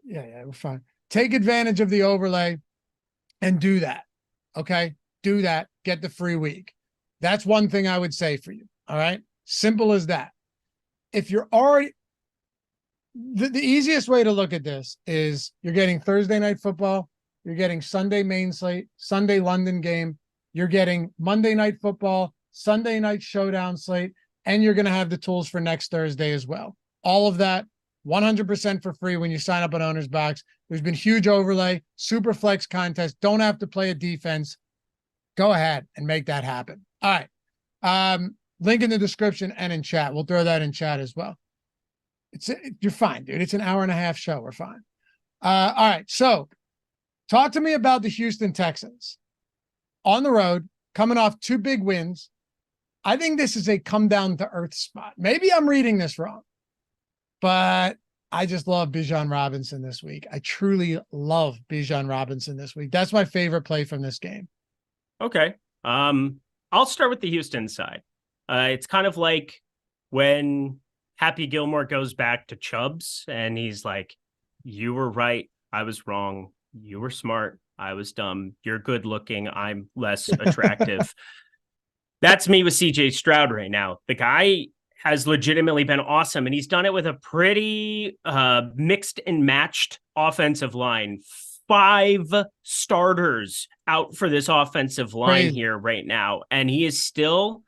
Yeah, we're fine. Take advantage of the overlay and do that. Okay? Do that. Get the free week. That's one thing I would say for you. All right? Simple as that. If you're already... The easiest way to look at this is you're getting Thursday night football, you're getting Sunday main slate, Sunday London game, you're getting Monday night football, Sunday night showdown slate, and you're going to have the tools for next Thursday as well. All of that 100% for free when you sign up on Owner's Box. There's been huge overlay, super flex contest. Don't have to play a defense. Go ahead and make that happen. All right. Link in the description and in chat. We'll throw that in chat as well. You're fine, dude. It's an hour and a half show. We're fine. All right. So talk to me about the Houston Texans on the road, coming off 2 big wins. I think this is a come down to earth spot. Maybe I'm reading this wrong, but I just love Bijan Robinson this week. I truly love Bijan Robinson this week. That's my favorite play from this game. Okay. I'll start with the Houston side. It's kind of like when Happy Gilmore goes back to Chubbs and he's like, you were right. I was wrong. You were smart. I was dumb. You're good looking. I'm less attractive. That's me with CJ Stroud right now. The guy has legitimately been awesome, and he's done it with a pretty mixed and matched offensive line. 5 starters out for this offensive line here right now, and he is still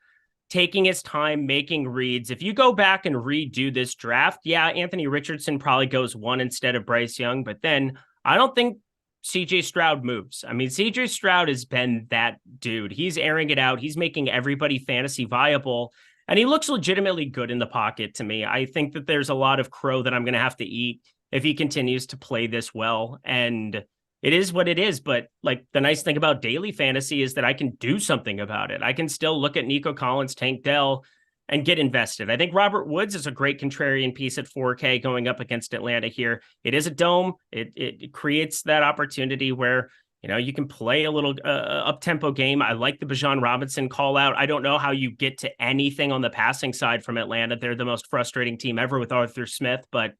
taking his time making reads. If you go back and redo this draft, yeah, Anthony Richardson probably goes 1 instead of Bryce Young, but then I don't think CJ Stroud moves. I mean, CJ Stroud has been that dude. He's airing it out. He's making everybody fantasy viable, and he looks legitimately good in the pocket to me. I think that there's a lot of crow that I'm going to have to eat if he continues to play this well, and it is what it is. But like, the nice thing about daily fantasy is that I can do something about it. I can still look at Nico Collins, Tank Dell, and get invested. I think Robert Woods is a great contrarian piece at 4K going up against Atlanta here. It is a dome. It creates that opportunity where, you can play a little up-tempo game. I like the Bijan Robinson call out. I don't know how you get to anything on the passing side from Atlanta. They're the most frustrating team ever with Arthur Smith, but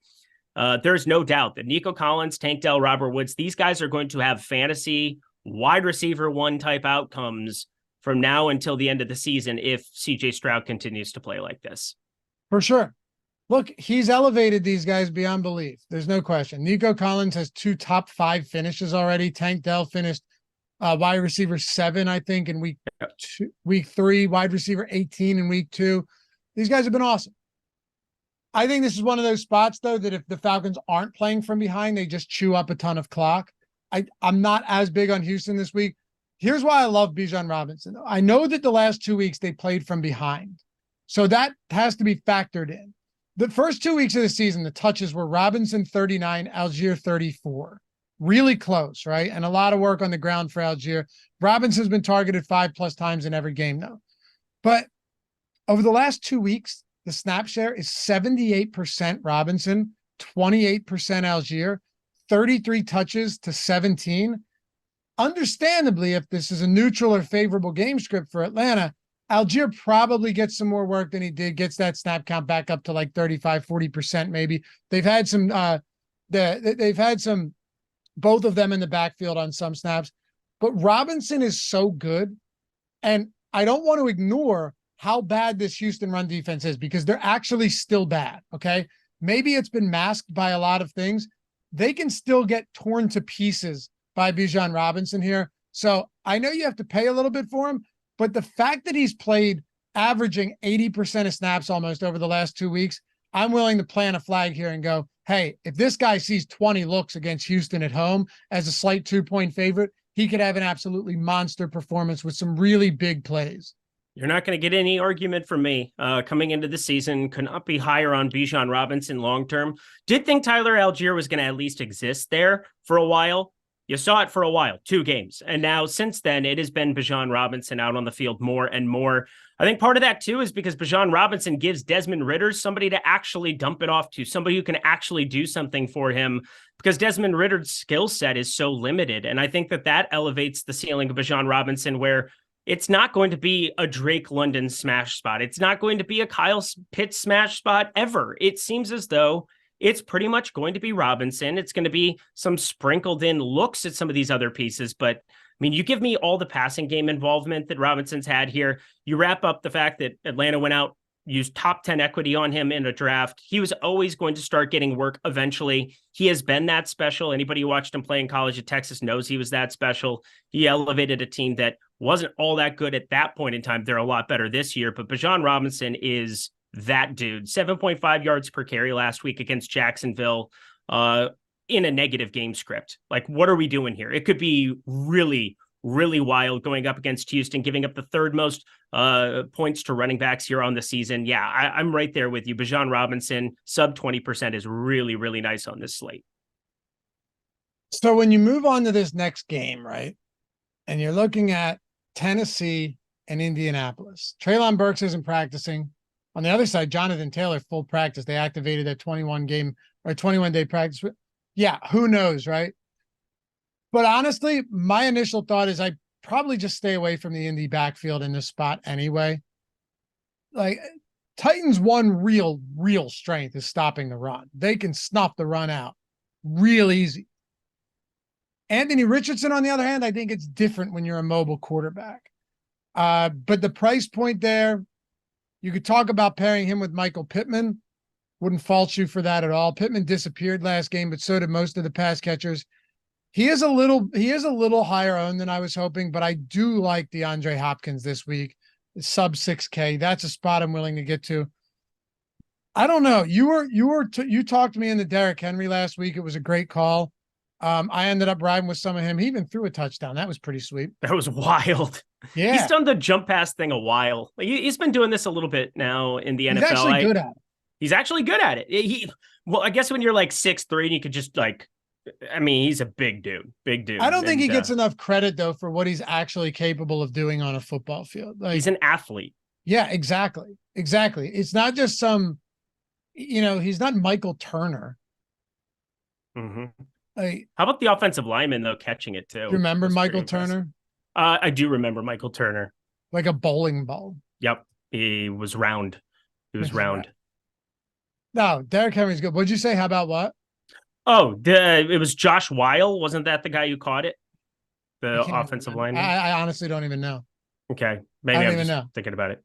there's no doubt that Nico Collins, Tank Dell, Robert Woods, these guys are going to have fantasy wide receiver 1 type outcomes from now until the end of the season if CJ Stroud continues to play like this. For sure. Look, he's elevated these guys beyond belief. There's no question. Nico Collins has 2 top 5 finishes already. Tank Dell finished wide receiver 7, I think, in week 3, wide receiver 18 in week 2. These guys have been awesome. I think this is one of those spots, though, that if the Falcons aren't playing from behind, they just chew up a ton of clock. I'm not as big on Houston this week. Here's why I love Bijan Robinson, though. I know that the last 2 weeks they played from behind, so that has to be factored in. The first 2 weeks of the season, the touches were Robinson 39, Algier 34. Really close, right? And a lot of work on the ground for Algier. Robinson's been targeted 5+ times in every game, though. But over the last 2 weeks, the snap share is 78% Robinson, 28% Algier, 33 touches to 17. Understandably, if this is a neutral or favorable game script for Atlanta, Algier probably gets some more work than he did, gets that snap count back up to like 35, 40% maybe. They've had some They've had both of them in the backfield on some snaps, but Robinson is so good. And I don't want to ignore how bad this Houston run defense is, because they're actually still bad. Okay. Maybe it's been masked by a lot of things. They can still get torn to pieces by Bijan Robinson here. So I know you have to pay a little bit for him, but the fact that he's played averaging 80% of snaps almost over the last 2 weeks, I'm willing to plant a flag here and go, hey, if this guy sees 20 looks against Houston at home as a slight 2-point favorite, he could have an absolutely monster performance with some really big plays. You're not going to get any argument from me. Coming into the season, could not be higher on Bijan Robinson long-term. Did think Tyler Algier was going to at least exist there for a while. You saw it for a while, 2 games. And now since then, it has been Bijan Robinson out on the field more and more. I think part of that too is because Bijan Robinson gives Desmond Ridder somebody to actually dump it off to, somebody who can actually do something for him, because Desmond Ridder's skill set is so limited. And I think that elevates the ceiling of Bijan Robinson, where it's not going to be a Drake London smash spot. It's not going to be a Kyle Pitts smash spot ever. It seems as though it's pretty much going to be Robinson. It's going to be some sprinkled in looks at some of these other pieces. But I mean, you give me all the passing game involvement that Robinson's had here. You wrap up the fact that Atlanta went out, used top 10 equity on him in a draft. He was always going to start getting work eventually. He has been that special. Anybody who watched him play in college at Texas knows he was that special. He elevated a team that wasn't all that good at that point in time. They're a lot better this year, but Bijan Robinson is that dude. 7.5 yards per carry last week against Jacksonville in a negative game script. Like, what are we doing here? It could be really, really wild going up against Houston, giving up the 3rd most points to running backs here on the season. Yeah, I'm right there with you. Bijan Robinson, sub 20% is really, really nice on this slate. So when you move on to this next game, right, and you're looking at Tennessee and Indianapolis, Treylon Burks isn't practicing. On the other side, Jonathan Taylor, full practice. They activated that 21-day practice. Yeah, who knows, right? But honestly, my initial thought is I'd probably just stay away from the Indy backfield in this spot anyway. Like, Titans' one real strength is stopping the run. They can snuff the run out real easy. Anthony Richardson, on the other hand, I think it's different when you're a mobile quarterback. But the price point there, you could talk about pairing him with Michael Pittman. Wouldn't fault you for that at all. Pittman disappeared last game, but so did most of the pass catchers. He is a little higher owned than I was hoping, but I do like DeAndre Hopkins this week. Sub 6K. That's a spot I'm willing to get to. I don't know. You talked to me in the Derrick Henry last week. It was a great call. I ended up riding with some of him. He even threw a touchdown. That was pretty sweet. That was wild. Yeah. He's done the jump pass thing a while. He's been doing this a little bit now in the NFL. He's actually good at it. He's actually good at it. Well, I guess when you're like 6'3", and you could just he's a big dude. I don't think he gets enough credit though for what he's actually capable of doing on a football field. Like, he's an athlete. Yeah, exactly. It's not just he's not Michael Turner. Mm-hmm. Like, how about the offensive lineman though catching it too? Remember Michael Turner? I do remember Michael Turner. Like a bowling ball. Yep, he was round. Round. No, Derrick Henry's good. What'd you say? How about what? Oh, it was Josh Weil. Wasn't that the guy who caught it? The offensive lineman? I honestly don't even know. Okay. Maybe I'm just thinking about it.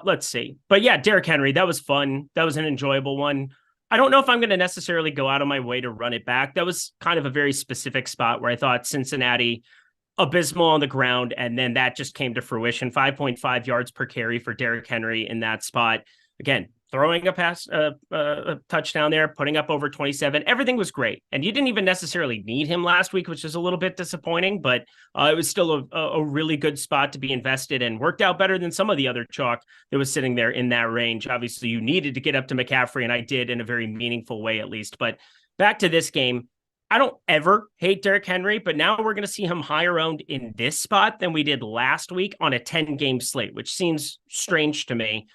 Let's see. But yeah, Derrick Henry, that was fun. That was an enjoyable one. I don't know if I'm going to necessarily go out of my way to run it back. That was kind of a very specific spot where I thought Cincinnati abysmal on the ground, and then that just came to fruition. 5.5 yards per carry for Derrick Henry in that spot. Again, throwing a touchdown there, putting up over 27. Everything was great. And you didn't even necessarily need him last week, which is a little bit disappointing, but it was still a really good spot to be invested in. Worked out better than some of the other chalk that was sitting there in that range. Obviously, you needed to get up to McCaffrey, and I did in a very meaningful way, at least. But back to this game, I don't ever hate Derrick Henry, but now we're going to see him higher owned in this spot than we did last week on a 10-game slate, which seems strange to me.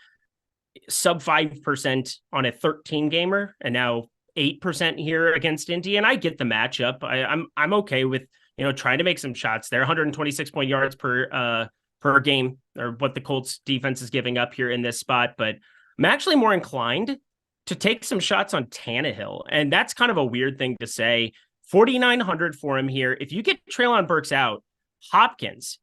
Sub 5% on a 13-gamer, and now 8% here against Indy. And I get the matchup. I'm okay with trying to make some shots there. 126 point yards per game, or what the Colts defense is giving up here in this spot. But I'm actually more inclined to take some shots on Tannehill. And that's kind of a weird thing to say. 4,900 for him here. If you get Treylon Burks out, Hopkins,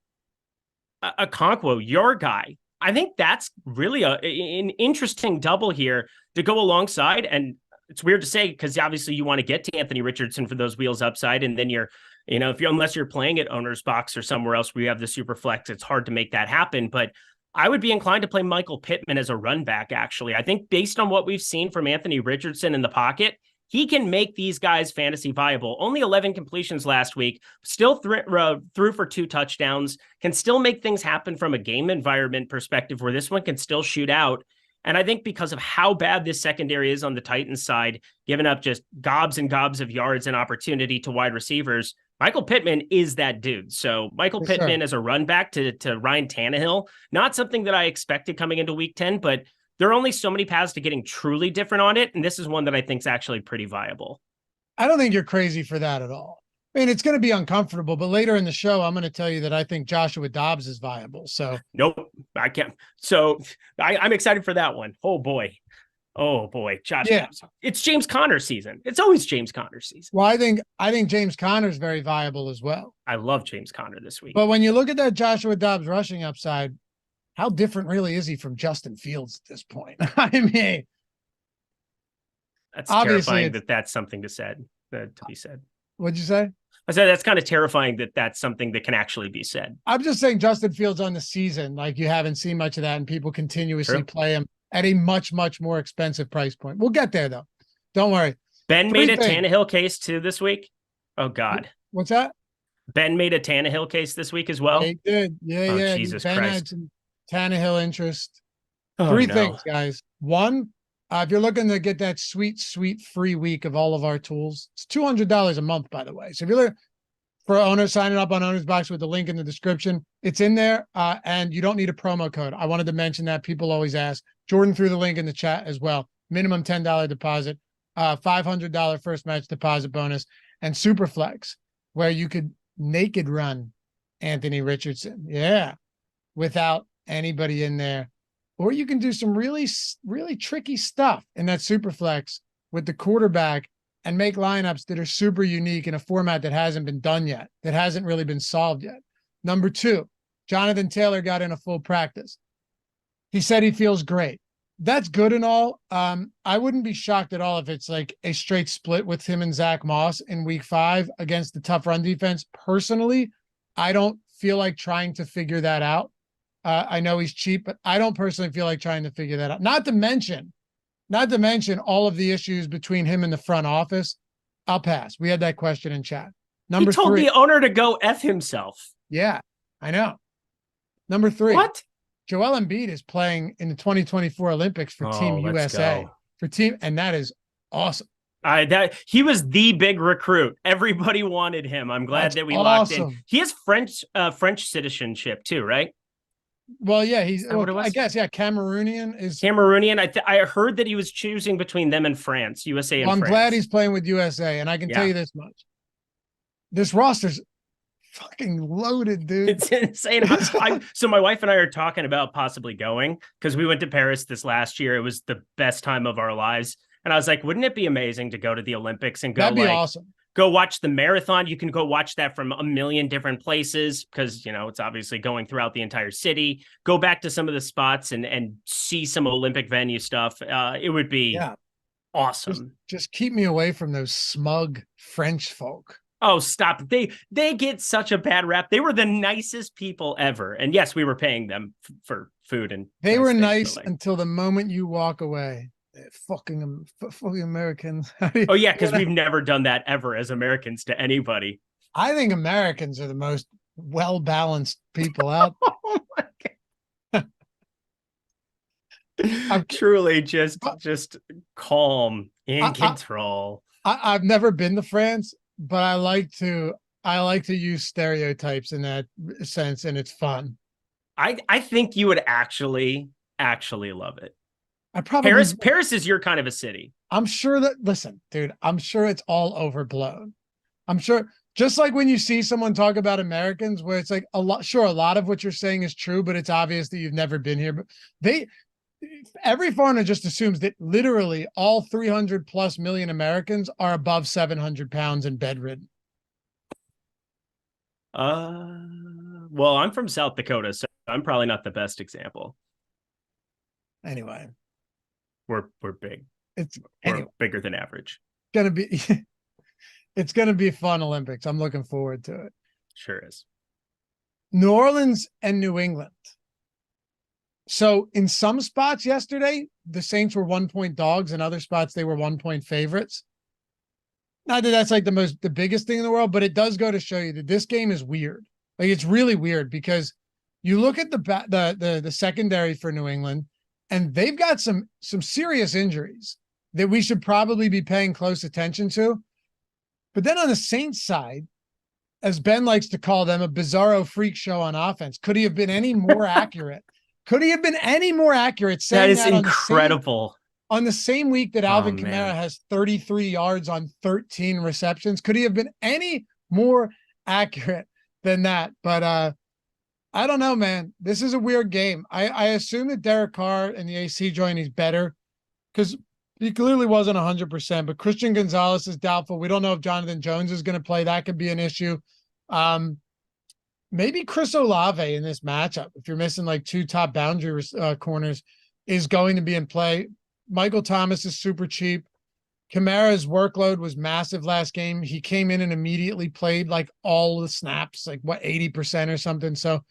Okonkwo, your guy, I think that's really an interesting double here to go alongside. And it's weird to say because obviously you want to get to Anthony Richardson for those wheels upside. And then unless you're playing at owner's box or somewhere else where you have the super flex, it's hard to make that happen. But I would be inclined to play Michael Pittman as a run back, actually. I think based on what we've seen from Anthony Richardson in the pocket, he can make these guys fantasy viable. Only 11 completions last week, still threw for 2 touchdowns, can still make things happen from a game environment perspective where this one can still shoot out. And I think because of how bad this secondary is on the Titans side, giving up just gobs and gobs of yards and opportunity to wide receivers, Michael Pittman is that dude. So Michael Pittman as a run back to Ryan Tannehill, not something that I expected coming into week 10, but there are only so many paths to getting truly different on it. And this is one that I think is actually pretty viable. I don't think you're crazy for that at all. I mean, it's going to be uncomfortable, but later in the show, I'm going to tell you that I think Joshua Dobbs is viable. So nope, I can't. So I'm excited for that one. Oh boy. Josh Dobbs. It's James Conner season. It's always James Conner season. Well, I think James Conner is very viable as well. I love James Conner this week. But when you look at that Joshua Dobbs rushing upside, how different really is he from Justin Fields at this point? I mean, that's terrifying that's something to be said. What'd you say? I said that's kind of terrifying that that's something that can actually be said. I'm just saying Justin Fields on the season, like you haven't seen much of that, and people continuously play him at a much, much more expensive price point. We'll get there though. Don't worry. Ben made a Tannehill case too this week. Oh God. What's that? Ben made a Tannehill case this week as well. He did. Yeah. Jesus Ben Christ. had some Tannehill interest. Oh, Three things, guys. One, if you're looking to get that sweet, sweet free week of all of our tools, it's $200 a month, by the way. So if you're looking for owners, signing up on Owner's Box with the link in the description, it's in there, and you don't need a promo code. I wanted to mention that. People always ask. Jordan threw the link in the chat as well. Minimum $10 deposit, $500 first match deposit bonus, and Superflex, where you could naked run Anthony Richardson. Yeah, without anybody in there. Or you can do some really, really tricky stuff in that Superflex with the quarterback and make lineups that are super unique in a format that hasn't been done yet, that hasn't really been solved yet. Number 2, Jonathan Taylor got in a full practice. He said he feels great. That's good and all. I wouldn't be shocked at all if it's like a straight split with him and Zach Moss in week 5 against the tough run defense. Personally, I don't feel like trying to figure that out. I know he's cheap, but I don't personally feel like trying to figure that out. Not to mention all of the issues between him and the front office. I'll pass. We had that question in chat. Number 3. He told the owner to go F himself. Yeah, I know. Number 3. What? Joel Embiid is playing in the 2024 Olympics for Team USA. And that is awesome. He was the big recruit. Everybody wanted him. I'm glad that we locked in. He has French citizenship too, right? Well, yeah, I guess, Cameroonian is. Cameroonian. I heard that he was choosing between them and France, USA and France. I'm glad he's playing with USA, and I can tell you this much. This roster's fucking loaded, dude. It's insane. So my wife and I are talking about possibly going because we went to Paris this last year. It was the best time of our lives. And I was like, wouldn't it be amazing to go to the Olympics and go That'd be awesome. Go watch the marathon. You can go watch that from a million different places because, it's obviously going throughout the entire city. Go back to some of the spots and see some Olympic venue stuff. It would be awesome. Just keep me away from those smug French folk. Oh, stop. They get such a bad rap. They were the nicest people ever. And yes, we were paying them for food. And they were nice until the moment you walk away. Fucking Americans. Oh yeah, because we've never done that ever as Americans to anybody. I think Americans are the most well-balanced people out. Oh my God. I'm truly just calm, in control. I've never been to France, but I like to use stereotypes in that sense, and it's fun. I think you would actually love it. Paris is your kind of a city. I'm sure that, listen, dude, I'm sure it's all overblown. I'm sure, just like when you see someone talk about Americans, where it's like a lot of what you're saying is true, but it's obvious that you've never been here. But every foreigner just assumes that literally all 300 plus million Americans are above 700 pounds and bedridden. Well, I'm from South Dakota, so I'm probably not the best example. Anyway, We're big. We're anyway, bigger than average. gonna be it's gonna be a fun Olympics. I'm looking forward to it. Sure is. New Orleans and New England. So in some spots yesterday, the Saints were 1-point dogs. In other spots, they were 1-point favorites. Not that that's like the biggest thing in the world, but it does go to show you that this game is weird. Like, it's really weird because you look at the secondary for New England, and they've got some serious injuries that we should probably be paying close attention to. But then on the Saints side, as Ben likes to call them, a bizarro freak show on offense. Could he have been any more accurate? Could he have been any more accurate? That is incredible. On the same week that Alvin Kamara has 33 yards on 13 receptions, could he have been any more accurate than that? But I don't know, man. This is a weird game. I assume that Derek Carr and the AC joint is better because he clearly wasn't 100%, but Christian Gonzalez is doubtful. We don't know if Jonathan Jones is going to play. That could be an issue. Maybe Chris Olave in this matchup, if you're missing like two top boundary corners, is going to be in play. Michael Thomas is super cheap. Kamara's workload was massive last game. He came in and immediately played like all the snaps, like 80% or something. So,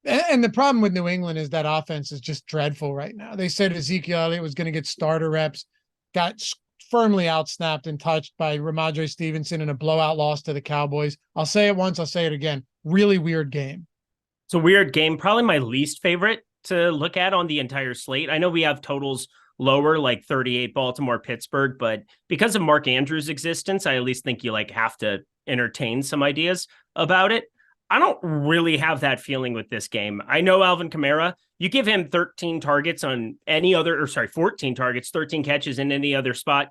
and the problem with New England is that offense is just dreadful right now. They said Ezekiel Elliott was going to get starter reps, got firmly outsnapped and touched by Ramondre Stevenson in a blowout loss to the Cowboys. I'll say it once, I'll say it again. Really weird game. It's a weird game. Probably my least favorite to look at on the entire slate. I know we have totals lower, like 38 Baltimore, Pittsburgh, but because of Mark Andrews' existence, I at least think you like have to entertain some ideas about it. I don't really have that feeling with this game. I know Alvin Kamara, you give him 13 targets on any other, 14 targets, 13 catches in any other spot,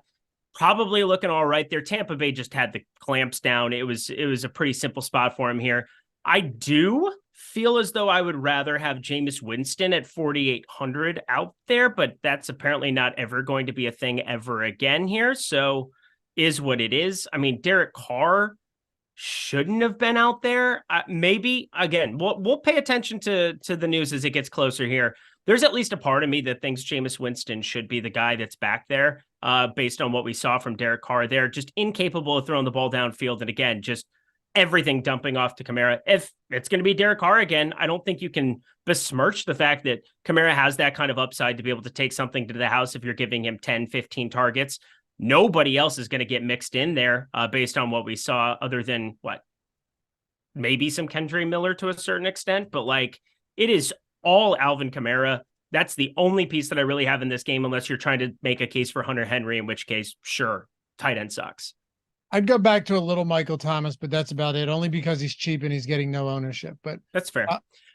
probably looking all right there. Tampa Bay just had the clamps down. It was a pretty simple spot for him here. I do feel as though I would rather have Jameis Winston at 4,800 out there, but that's apparently not ever going to be a thing ever again here. So is what it is. I mean, Derek Carr shouldn't have been out there. Maybe again, we'll pay attention to the news as it gets closer here. There's at least a part of me that thinks Jameis Winston should be the guy that's back there, based on what we saw from Derek Carr there, just incapable of throwing the ball downfield. And again, just everything dumping off to Kamara. If it's going to be Derek Carr again, I don't think you can besmirch the fact that Kamara has that kind of upside to be able to take something to the house if you're giving him 10, 15 targets. Nobody else is going to get mixed in there based on what we saw, other than maybe some Kendre Miller to a certain extent, but like it is all Alvin Kamara. That's the only piece that I really have in this game, unless you're trying to make a case for Hunter Henry, in which case, sure, tight end sucks. I'd go back to a little Michael Thomas, but that's about it. Only because he's cheap and he's getting no ownership. But that's fair.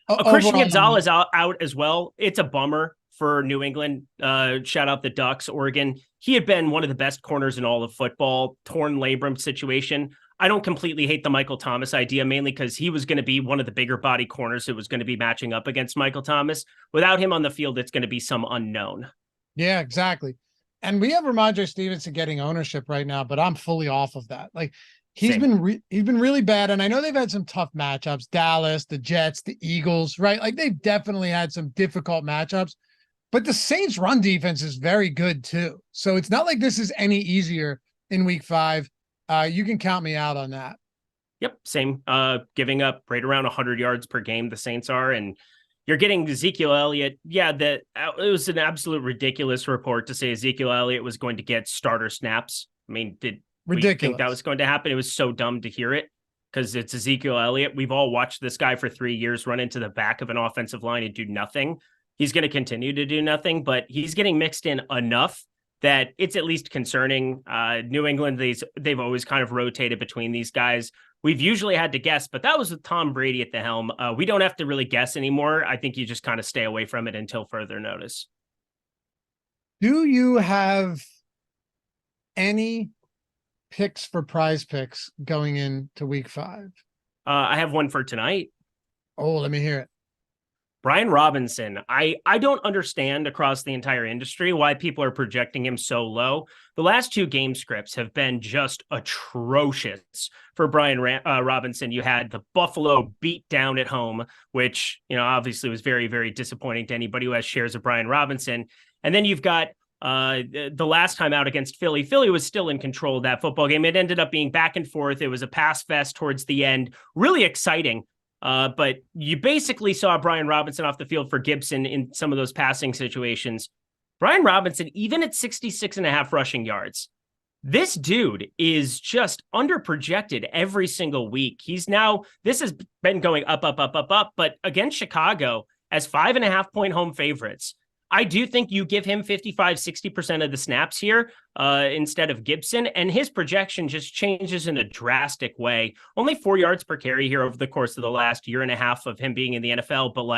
Christian Gonzalez out as well. It's a bummer for New England. Shout out the Ducks, Oregon. He had been one of the best corners in all of football. Torn labrum situation. I don't completely hate the Michael Thomas idea, mainly because he was going to be one of the bigger body corners that was going to be matching up against Michael Thomas. Without him on the field, it's going to be some unknown. Yeah, exactly. And we have Ramondre Stevenson getting ownership right now, but I'm fully off of that. Like he's been really bad. And I know they've had some tough matchups, Dallas, the Jets, the Eagles, right? Like they've definitely had some difficult matchups, but the Saints run defense is very good too. So it's not like this is any easier in week 5. You can count me out on that. Yep. Same. Giving up right around 100 yards per game, the Saints are, and you're getting Ezekiel Elliott. Yeah, it was an absolute ridiculous report to say Ezekiel Elliott was going to get starter snaps. I mean, did we think that was going to happen? It was so dumb to hear it because it's Ezekiel Elliott. We've all watched this guy for 3 years run into the back of an offensive line and do nothing. He's going to continue to do nothing, but he's getting mixed in enough that it's at least concerning. New England, they've always kind of rotated between these guys. We've usually had to guess, but that was with Tom Brady at the helm. We don't have to really guess anymore. I think you just kind of stay away from it until further notice. Do you have any picks for Prize Picks going into week 5? I have one for tonight. Oh, let me hear it. Brian Robinson, I don't understand across the entire industry why people are projecting him so low. The last two game scripts have been just atrocious for Brian Robinson. You had the Buffalo beat down at home, which, obviously was very, very disappointing to anybody who has shares of Brian Robinson. And then you've got the last time out against Philly. Philly was still in control of that football game. It ended up being back and forth. It was a pass fest towards the end. Really exciting. But you basically saw Brian Robinson off the field for Gibson in some of those passing situations. Brian Robinson, even at 66.5 rushing yards, this dude is just underprojected every single week. This has been going up, but against Chicago as 5.5-point home favorites, I do think you give him 55-60% of the snaps here instead of Gibson, and his projection just changes in a drastic way. Only 4 yards per carry here over the course of the last year and a half of him being in the NFL, but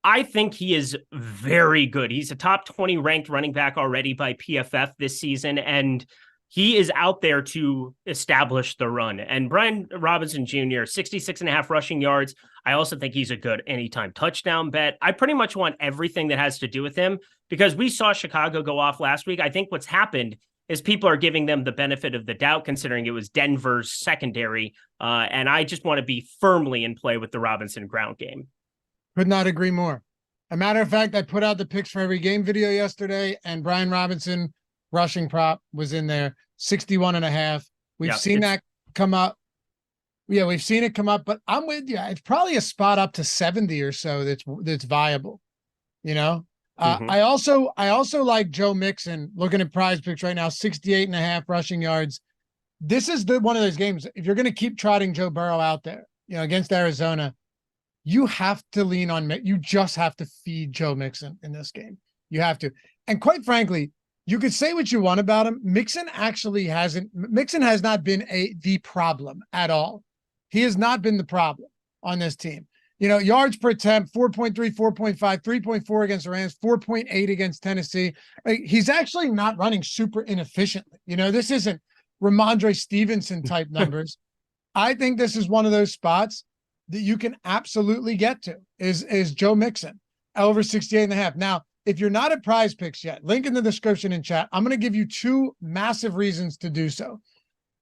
I think he is very good. He's a top 20 ranked running back already by PFF this season, and he is out there to establish the run. And Brian Robinson Jr., 66.5 rushing yards. I also think he's a good anytime touchdown bet. I pretty much want everything that has to do with him because we saw Chicago go off last week. I think what's happened is people are giving them the benefit of the doubt, considering it was Denver's secondary. And I just want to be firmly in play with the Robinson ground game. Could not agree more. A matter of fact, I put out the picks for every game video yesterday, and Brian Robinson rushing prop was in there, 61.5. We've seen that come up. Yeah, we've seen it come up, but I'm with you. It's probably a spot up to 70 or so that's viable. I also like Joe Mixon. Looking at Prize Picks right now, 68.5 rushing yards. This is one of those games. If you're going to keep trotting Joe Burrow out there, against Arizona, you have to lean on. You just have to feed Joe Mixon in this game. You have to. And quite frankly, you could say what you want about him. Mixon has not been the problem at all. He has not been the problem on this team. Yards per attempt, 4.3, 4.5, 3.4 against the Rams, 4.8 against Tennessee. He's actually not running super inefficiently. This isn't Ramondre Stevenson type numbers. I think this is one of those spots that you can absolutely get to is Joe Mixon over 68.5. Now, if you're not at Prize Picks yet, link in the description and chat. I'm going to give you two massive reasons to do so.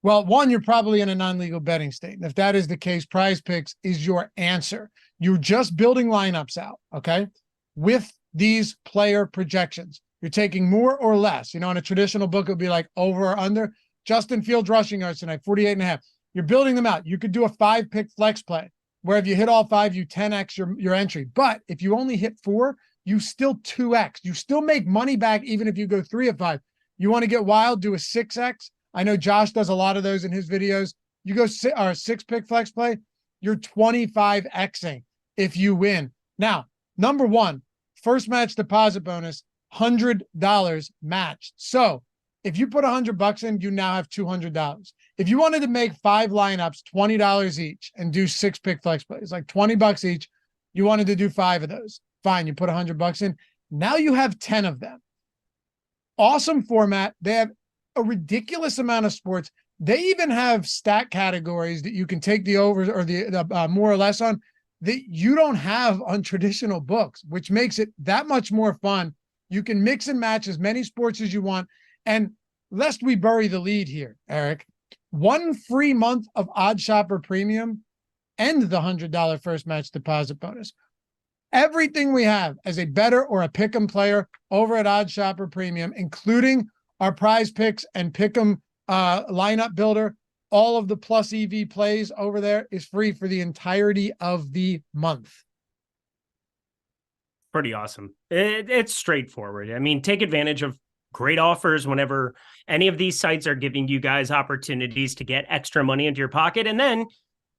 Well, one, you're probably in a non-legal betting state. And if that is the case, Prize Picks is your answer. You're just building lineups out, okay, with these player projections. You're taking more or less. In a traditional book, it would be like over or under. Justin Fields rushing yards tonight, 48.5. You're building them out. You could do a 5-pick flex play where if you hit all 5, you 10x your entry. But if you only hit 4, you still 2x. You still make money back even if you go 3 of 5. You want to get wild, do a 6x. I know Josh does a lot of those in his videos. You go 6-pick flex play, you're 25xing if you win. Now, number one, first match deposit bonus, $100 matched. So if you put $100 in, you now have $200. If you wanted to make 5 lineups, $20 each, and do 6-pick flex plays, like $20 each, you wanted to do 5 of those. Fine, you put $100 in. Now you have 10 of them. Awesome format. They have a ridiculous amount of sports. They even have stat categories that you can take the overs or the more or less on that you don't have on traditional books, which makes it that much more fun. You can mix and match as many sports as you want. And lest we bury the lead here, Eric, 1 free month of Odd Shopper Premium and the $100 first match deposit bonus. Everything we have as a better or a pick'em player over at Odd Shopper Premium, including our Prize Picks and pick'em lineup builder, all of the plus EV plays over there is free for the entirety of the month. Pretty awesome. It's straightforward. I mean, take advantage of great offers whenever any of these sites are giving you guys opportunities to get extra money into your pocket. And then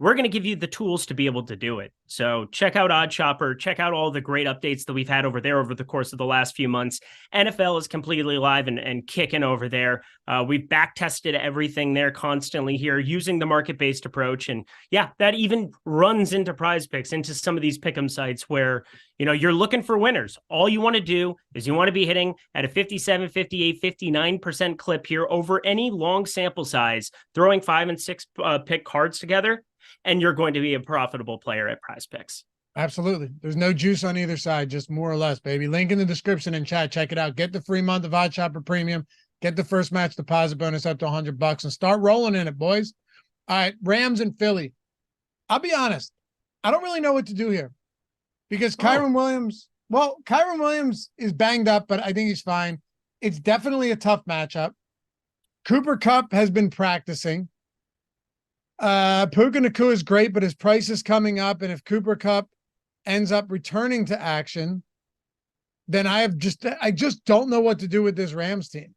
we're going to give you the tools to be able to do it. So check out Odd Shopper. Check out all the great updates that we've had over there over the course of the last few months. NFL is completely live and kicking over there. We've back tested everything there constantly here using the market-based approach. And yeah, that even runs into Prize Picks, into some of these pick'em sites where, you're looking for winners. All you want to do is you want to be hitting at a 57, 58, 59% clip here over any long sample size, throwing 5 and 6 pick cards together. And you're going to be a profitable player at Prize Picks. Absolutely. There's no juice on either side, just more or less, baby. Link in the description and chat. Check it out. Get the free month of Odd Shopper Premium. Get the first match deposit bonus up to $100 and start rolling in it, boys. All right, Rams and Philly. I'll be honest. I don't really know what to do here because Kyron Williams is banged up, but I think he's fine. It's definitely a tough matchup. Cooper Kupp has been practicing. Puka Nacua is great, but his price is coming up. And if Cooper Kupp ends up returning to action, then I just don't know what to do with this Rams team.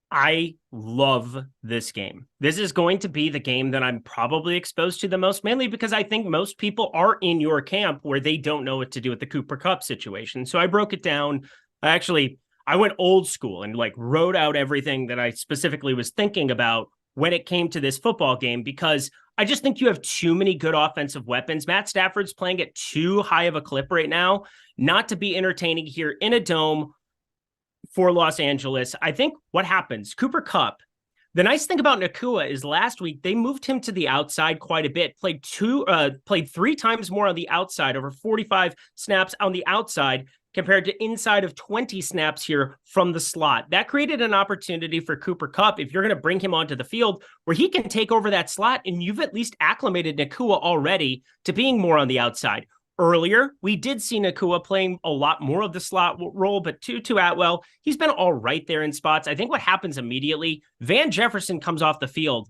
I love this game. This is going to be the game that I'm probably exposed to the most, mainly because I think most people are in your camp where they don't know what to do with the Cooper Kupp situation. So I broke it down. I went old school and like wrote out everything that I specifically was thinking about when it came to this football game, because I just think you have too many good offensive weapons. Matt Stafford's playing at too high of a clip right now, not to be entertaining here in a dome for Los Angeles. I think what happens, Cooper Kupp, the nice thing about Nacua is last week they moved him to the outside quite a bit, played 3 times more on the outside, over 45 snaps on the outside compared to inside of 20 snaps here from the slot. That created an opportunity for Cooper Kupp, if you're going to bring him onto the field, where he can take over that slot, and you've at least acclimated Nacua already to being more on the outside. Earlier, we did see Nacua playing a lot more of the slot role, but Tutu Atwell, he's been all right there in spots. I think what happens immediately, Van Jefferson comes off the field.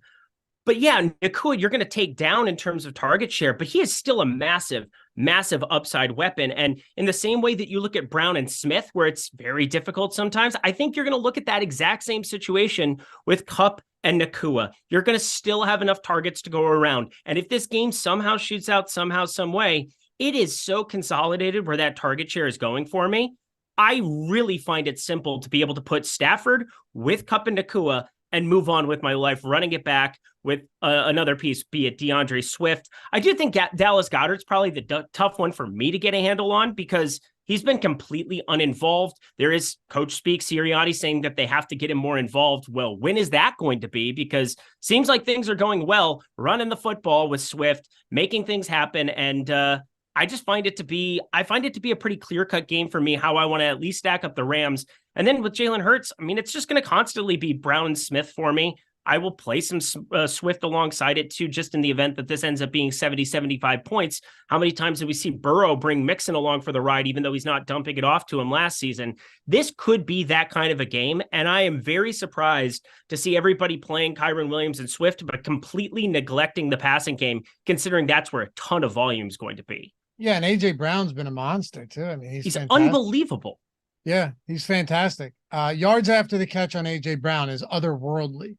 But yeah, Nacua, you're going to take down in terms of target share, but he is still a massive, massive upside weapon. And in the same way that you look at Brown and Smith, where it's very difficult sometimes, I think you're going to look at that exact same situation with Kupp and Nacua. You're going to still have enough targets to go around. And if this game somehow shoots out somehow, some way, it is so consolidated where that target share is going for me. I really find it simple to be able to put Stafford with Kupp and Nacua and move on with my life, running it back with another piece, be it DeAndre Swift. I do think Dallas Goedert's probably the tough one for me to get a handle on, because he's been completely uninvolved. There is coach speak, Sirianni, saying that they have to get him more involved. Well, when is that going to be? Because seems like things are going well, running the football with Swift, making things happen. And I find it to be a pretty clear-cut game for me, how I want to at least stack up the Rams. And then with Jalen Hurts, I mean, it's just going to constantly be Brown and Smith for me. I will play some Swift alongside it too, just in the event that this ends up being 70, 75 points. How many times did we see Burrow bring Mixon along for the ride, even though he's not dumping it off to him last season? This could be that kind of a game, and I am very surprised to see everybody playing Kyron Williams and Swift, but completely neglecting the passing game, considering that's where a ton of volume is going to be. Yeah, and AJ Brown's been a monster too. I mean, he's unbelievable. Yeah, he's fantastic. Yards after the catch on AJ Brown is otherworldly.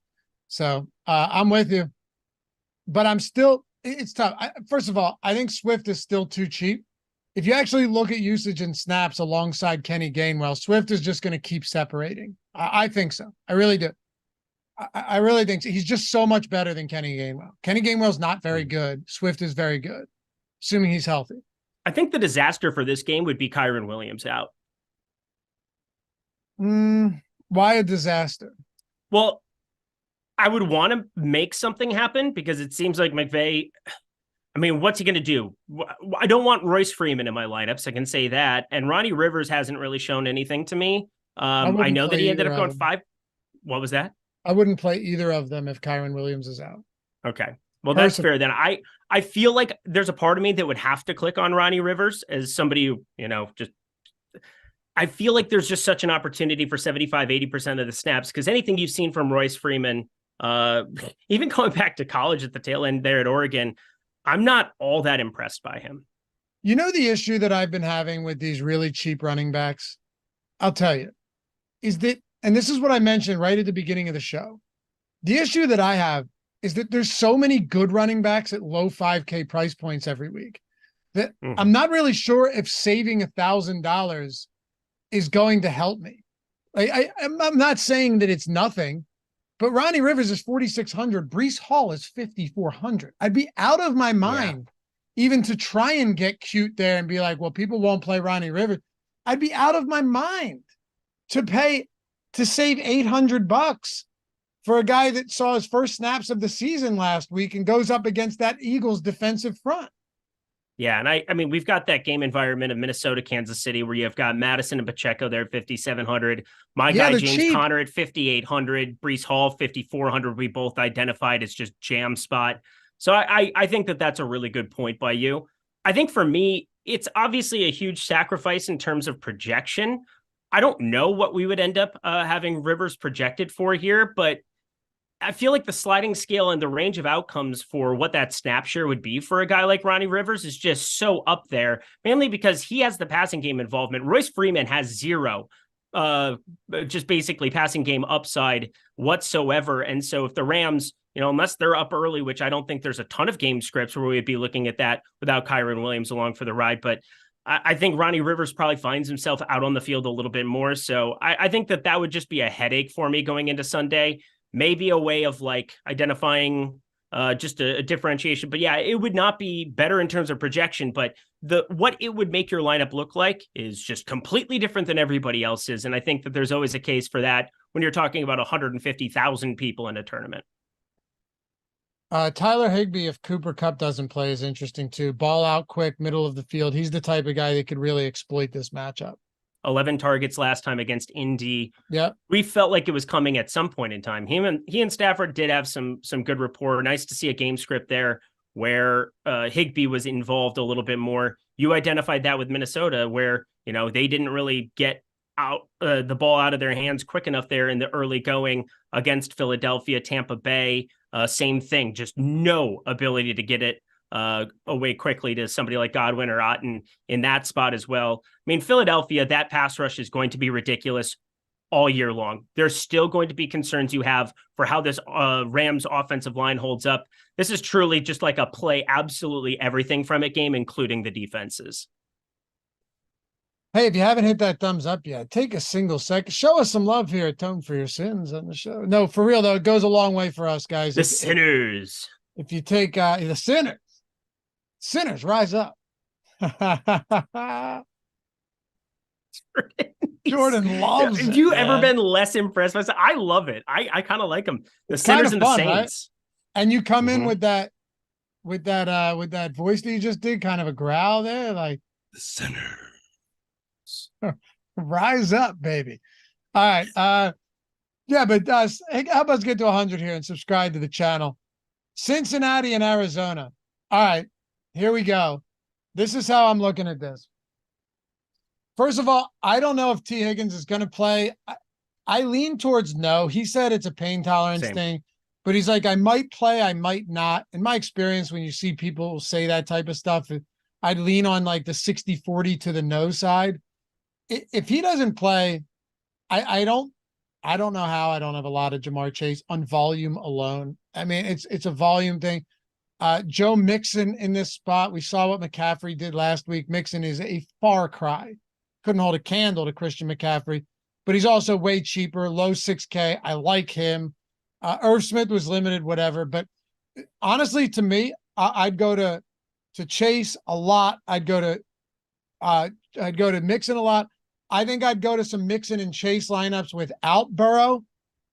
So I'm with you, but it's tough. First of all, I think Swift is still too cheap. If you actually look at usage and snaps alongside Kenny Gainwell, Swift is just going to keep separating. I think so. I really do. I really think so. He's just so much better than Kenny Gainwell. Kenny Gainwell's not very good. Swift is very good, assuming he's healthy. I think the disaster for this game would be Kyron Williams out. Why a disaster? Well, I would want to make something happen, because it seems like McVay, I mean, what's he going to do? I don't want Royce Freeman in my lineups, I can say that. And Ronnie Rivers hasn't really shown anything to me. I know that he ended up going 5. What was that? I wouldn't play either of them if Kyron Williams is out. Okay. Well, that's fair then. I feel like there's a part of me that would have to click on Ronnie Rivers as somebody who, I feel like there's just such an opportunity for 75, 80% of the snaps, because anything you've seen from Royce Freeman, even going back to college at the tail end there at Oregon, I'm not all that impressed by him. You know, the issue that I've been having with these really cheap running backs, I'll tell you, is that, and this is what I mentioned right at the beginning of the show, the issue that I have is that there's so many good running backs at low 5K price points every week that I'm not really sure if saving $1,000 is going to help me. I'm not saying that it's nothing, but Ronnie Rivers is 4,600. Breece Hall is 5,400. I'd be out of my mind even to try and get cute there and be like, well, people won't play Ronnie Rivers. I'd be out of my mind to save $800 for a guy that saw his first snaps of the season last week and goes up against that Eagles defensive front. Yeah, and I mean, we've got that game environment of Minnesota, Kansas City, where you've got Madison and Pacheco there at 5,700. My Yeah, guy they're James cheap. Conner at 5,800. Brees Hall 5,400. We both identified as just jam spot. So I think that that's a really good point by you. I think for me, it's obviously a huge sacrifice in terms of projection. I don't know what we would end up having Rivers projected for here, but I feel like the sliding scale and the range of outcomes for what that snap share would be for a guy like Ronnie Rivers is just so up there, mainly because he has the passing game involvement. Royce Freeman has zero, just basically passing game upside whatsoever. And so if the Rams, unless they're up early, which I don't think there's a ton of game scripts where we'd be looking at that without Kyron Williams along for the ride, but I think Ronnie Rivers probably finds himself out on the field a little bit more. So I think that would just be a headache for me going into Sunday. Maybe a way of like identifying just a differentiation. But yeah, it would not be better in terms of projection, but what it would make your lineup look like is just completely different than everybody else's. And I think that there's always a case for that when you're talking about 150,000 people in a tournament. Tyler Higbee, if Cooper Kupp doesn't play, is interesting too. Ball out quick, middle of the field. He's the type of guy that could really exploit this matchup. 11 targets last time against Indy. Yeah, we felt like it was coming at some point in time. He and Stafford did have some good rapport. Nice to see a game script there where Higbee was involved a little bit more. You identified that with Minnesota, where they didn't really get out the ball out of their hands quick enough there in the early going against Philadelphia, Tampa Bay. Same thing, just no ability to get it away quickly to somebody like Godwin or Otten in that spot as well. I mean, Philadelphia, that pass rush is going to be ridiculous all year long. There's still going to be concerns you have for how this Rams offensive line holds up. This is truly just like a play absolutely everything from it game, including the defenses. Hey, if you haven't hit that thumbs up yet, take a single second. Show us some love here, Atone for your sins on the show. No, for real though, it goes a long way for us guys. The sinners. If you take the sinners rise up. Jordan loves it. Have you ever been less impressed by that? I love it. I kind of like them. The sinners and the saints. Right? And you come in with that voice that you just did, kind of a growl there, like the sinners. Rise up, baby. All right. Yeah, but help us get to 100 here and subscribe to the channel. Cincinnati and Arizona. All right, here we go. This is how I'm looking at this. First of all, I don't know if T. Higgins is going to play. I lean towards no. He said it's a pain tolerance thing, but he's like, I might play, I might not. In my experience, when you see people say that type of stuff, I'd lean on like the 60-40 to the no side. If he doesn't play, I don't know how. I don't have a lot of Jamar Chase on volume alone. I mean, it's a volume thing. Joe Mixon in this spot. We saw what McCaffrey did last week. Mixon is a far cry. Couldn't hold a candle to Christian McCaffrey, but he's also way cheaper, low 6K. I like him. Irv Smith was limited, whatever. But honestly, to me, I'd go to Chase a lot. I'd go to Mixon a lot. I think I'd go to some Mixon and Chase lineups without Burrow.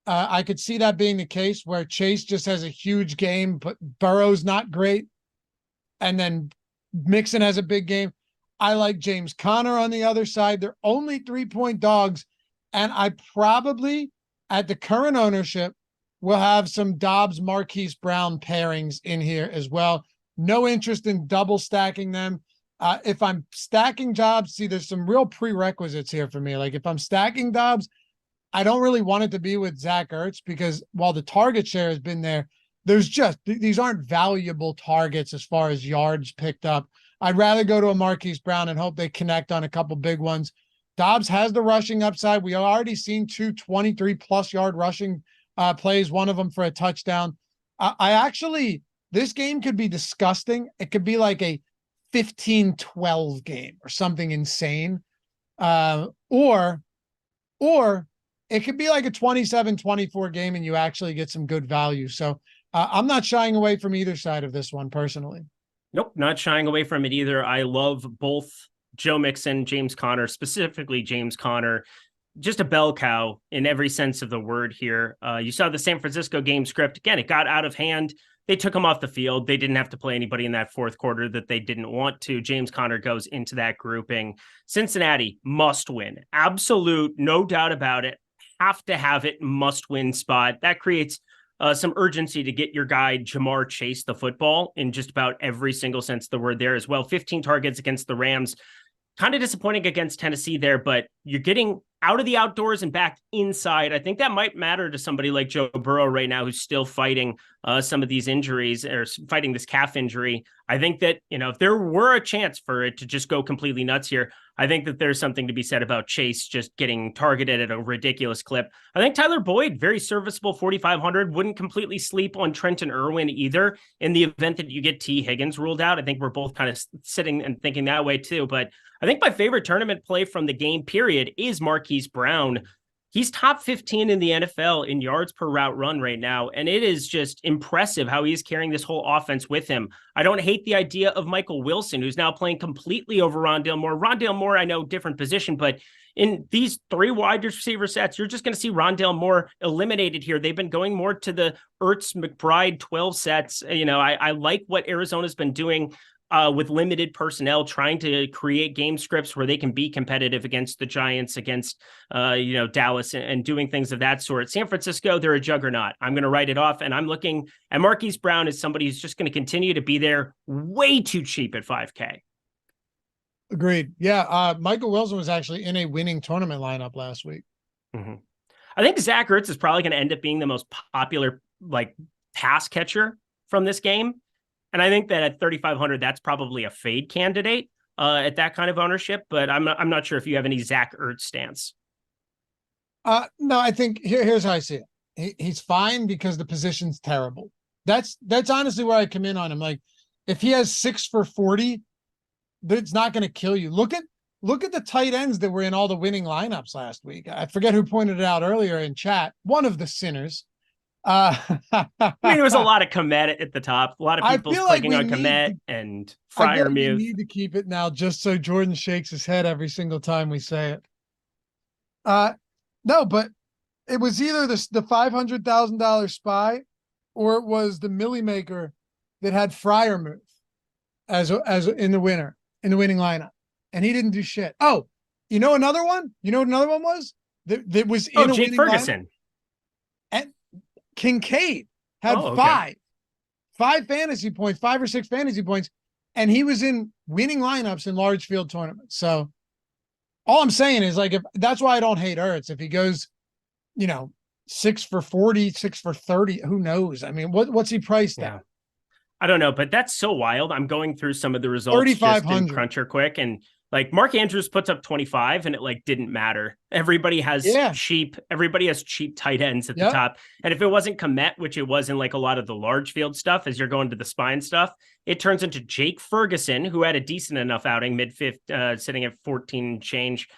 I could see that being the case where Chase just has a huge game, but Burrow's not great. And then Mixon has a big game. I like James Conner on the other side. They're only 3-point dogs. And I probably, at the current ownership, will have some Dobbs, Marquise Brown pairings in here as well. No interest in double stacking them. If I'm stacking Dobbs, see, there's some real prerequisites here for me. Like if I'm stacking Dobbs, I don't really want it to be with Zach Ertz because while the target share has been there, there's just, these aren't valuable targets as far as yards picked up. I'd rather go to a Marquise Brown and hope they connect on a couple big ones. Dobbs has the rushing upside. We already seen 2 23+ yard rushing plays, one of them for a touchdown. This game could be disgusting. It could be like a 15-12 game or something insane. Or it could be like a 27-24 game and you actually get some good value. So I'm not shying away from either side of this one personally. Nope, not shying away from it either. I love both Joe Mixon, James Conner, specifically James Conner. Just a bell cow in every sense of the word here. You saw the San Francisco game script. Again, it got out of hand. they took him off the field. They didn't have to play anybody in that fourth quarter that they didn't want to. James Conner goes into that grouping. Cincinnati must win. Absolute, no doubt about it. Have to have it, must win spot. That creates some urgency to get your guy Jamar Chase the football in just about every single sense of the word there as well. 15 targets against the Rams. Kind of disappointing against Tennessee there, but you're getting out of the outdoors and back inside. I think that might matter to somebody like Joe Burrow right now, who's still fighting some of these injuries or fighting this calf injury. I think that, if there were a chance for it to just go completely nuts here, I think that there's something to be said about Chase just getting targeted at a ridiculous clip. I think Tyler Boyd, very serviceable, 4,500, wouldn't completely sleep on Trenton Irwin either in the event that you get T. Higgins ruled out. I think we're both kind of sitting and thinking that way too, but I think my favorite tournament play from the game period is Marquise Brown. He's top 15 in the NFL in yards per route run right now, and it is just impressive how he's carrying this whole offense with him. I don't hate the idea of Michael Wilson, who's now playing completely over Rondale Moore. Rondale Moore, I know, different position, but in these three wide receiver sets, you're just going to see Rondale Moore eliminated here. They've been going more to the Ertz McBride 12 sets. I like what Arizona's been doing with limited personnel, trying to create game scripts where they can be competitive against the Giants, against, Dallas, and doing things of that sort. San Francisco, they're a juggernaut. I'm going to write it off, and I'm looking at Marquise Brown as somebody who's just going to continue to be there way too cheap at 5K. Agreed. Yeah. Michael Wilson was actually in a winning tournament lineup last week. Mm-hmm. I think Zach Ertz is probably going to end up being the most popular, pass catcher from this game. And I think that at 3,500, that's probably a fade candidate at that kind of ownership. But I'm not sure if you have any Zach Ertz stance. No, I think here's how I see it. He's fine because the position's terrible. That's honestly where I come in on him. Like, if he has 6 for 40, it's not going to kill you. Look at the tight ends that were in all the winning lineups last week. I forget who pointed it out earlier in chat. One of the sinners. There was a lot of Komet at the top. A lot of people clicking on Komet and Freiermuth. We need to keep it now just so Jordan shakes his head every single time we say it. No, but it was either the $500,000 spy or it was the Millie Maker that had Freiermuth as in the winning lineup, and he didn't do shit. Oh, another one? You know what another one was? That was in Jake Ferguson. Lineup? And Kincaid had five fantasy points, 5 or 6 fantasy points, and he was in winning lineups in large field tournaments. So all I'm saying is, if that's why I don't hate Ertz. If he goes, 6 for 40, 6 for 30, who knows? I mean, what's he priced at? I don't know, but that's so wild. I'm going through some of the results just in Cruncher quick, and Mark Andrews puts up 25 and it didn't matter. Everybody has cheap tight ends at the top. And if it wasn't Komet, which it was in a lot of the large field stuff, as you're going to the spine stuff, it turns into Jake Ferguson, who had a decent enough outing mid-fifth, sitting at 14 change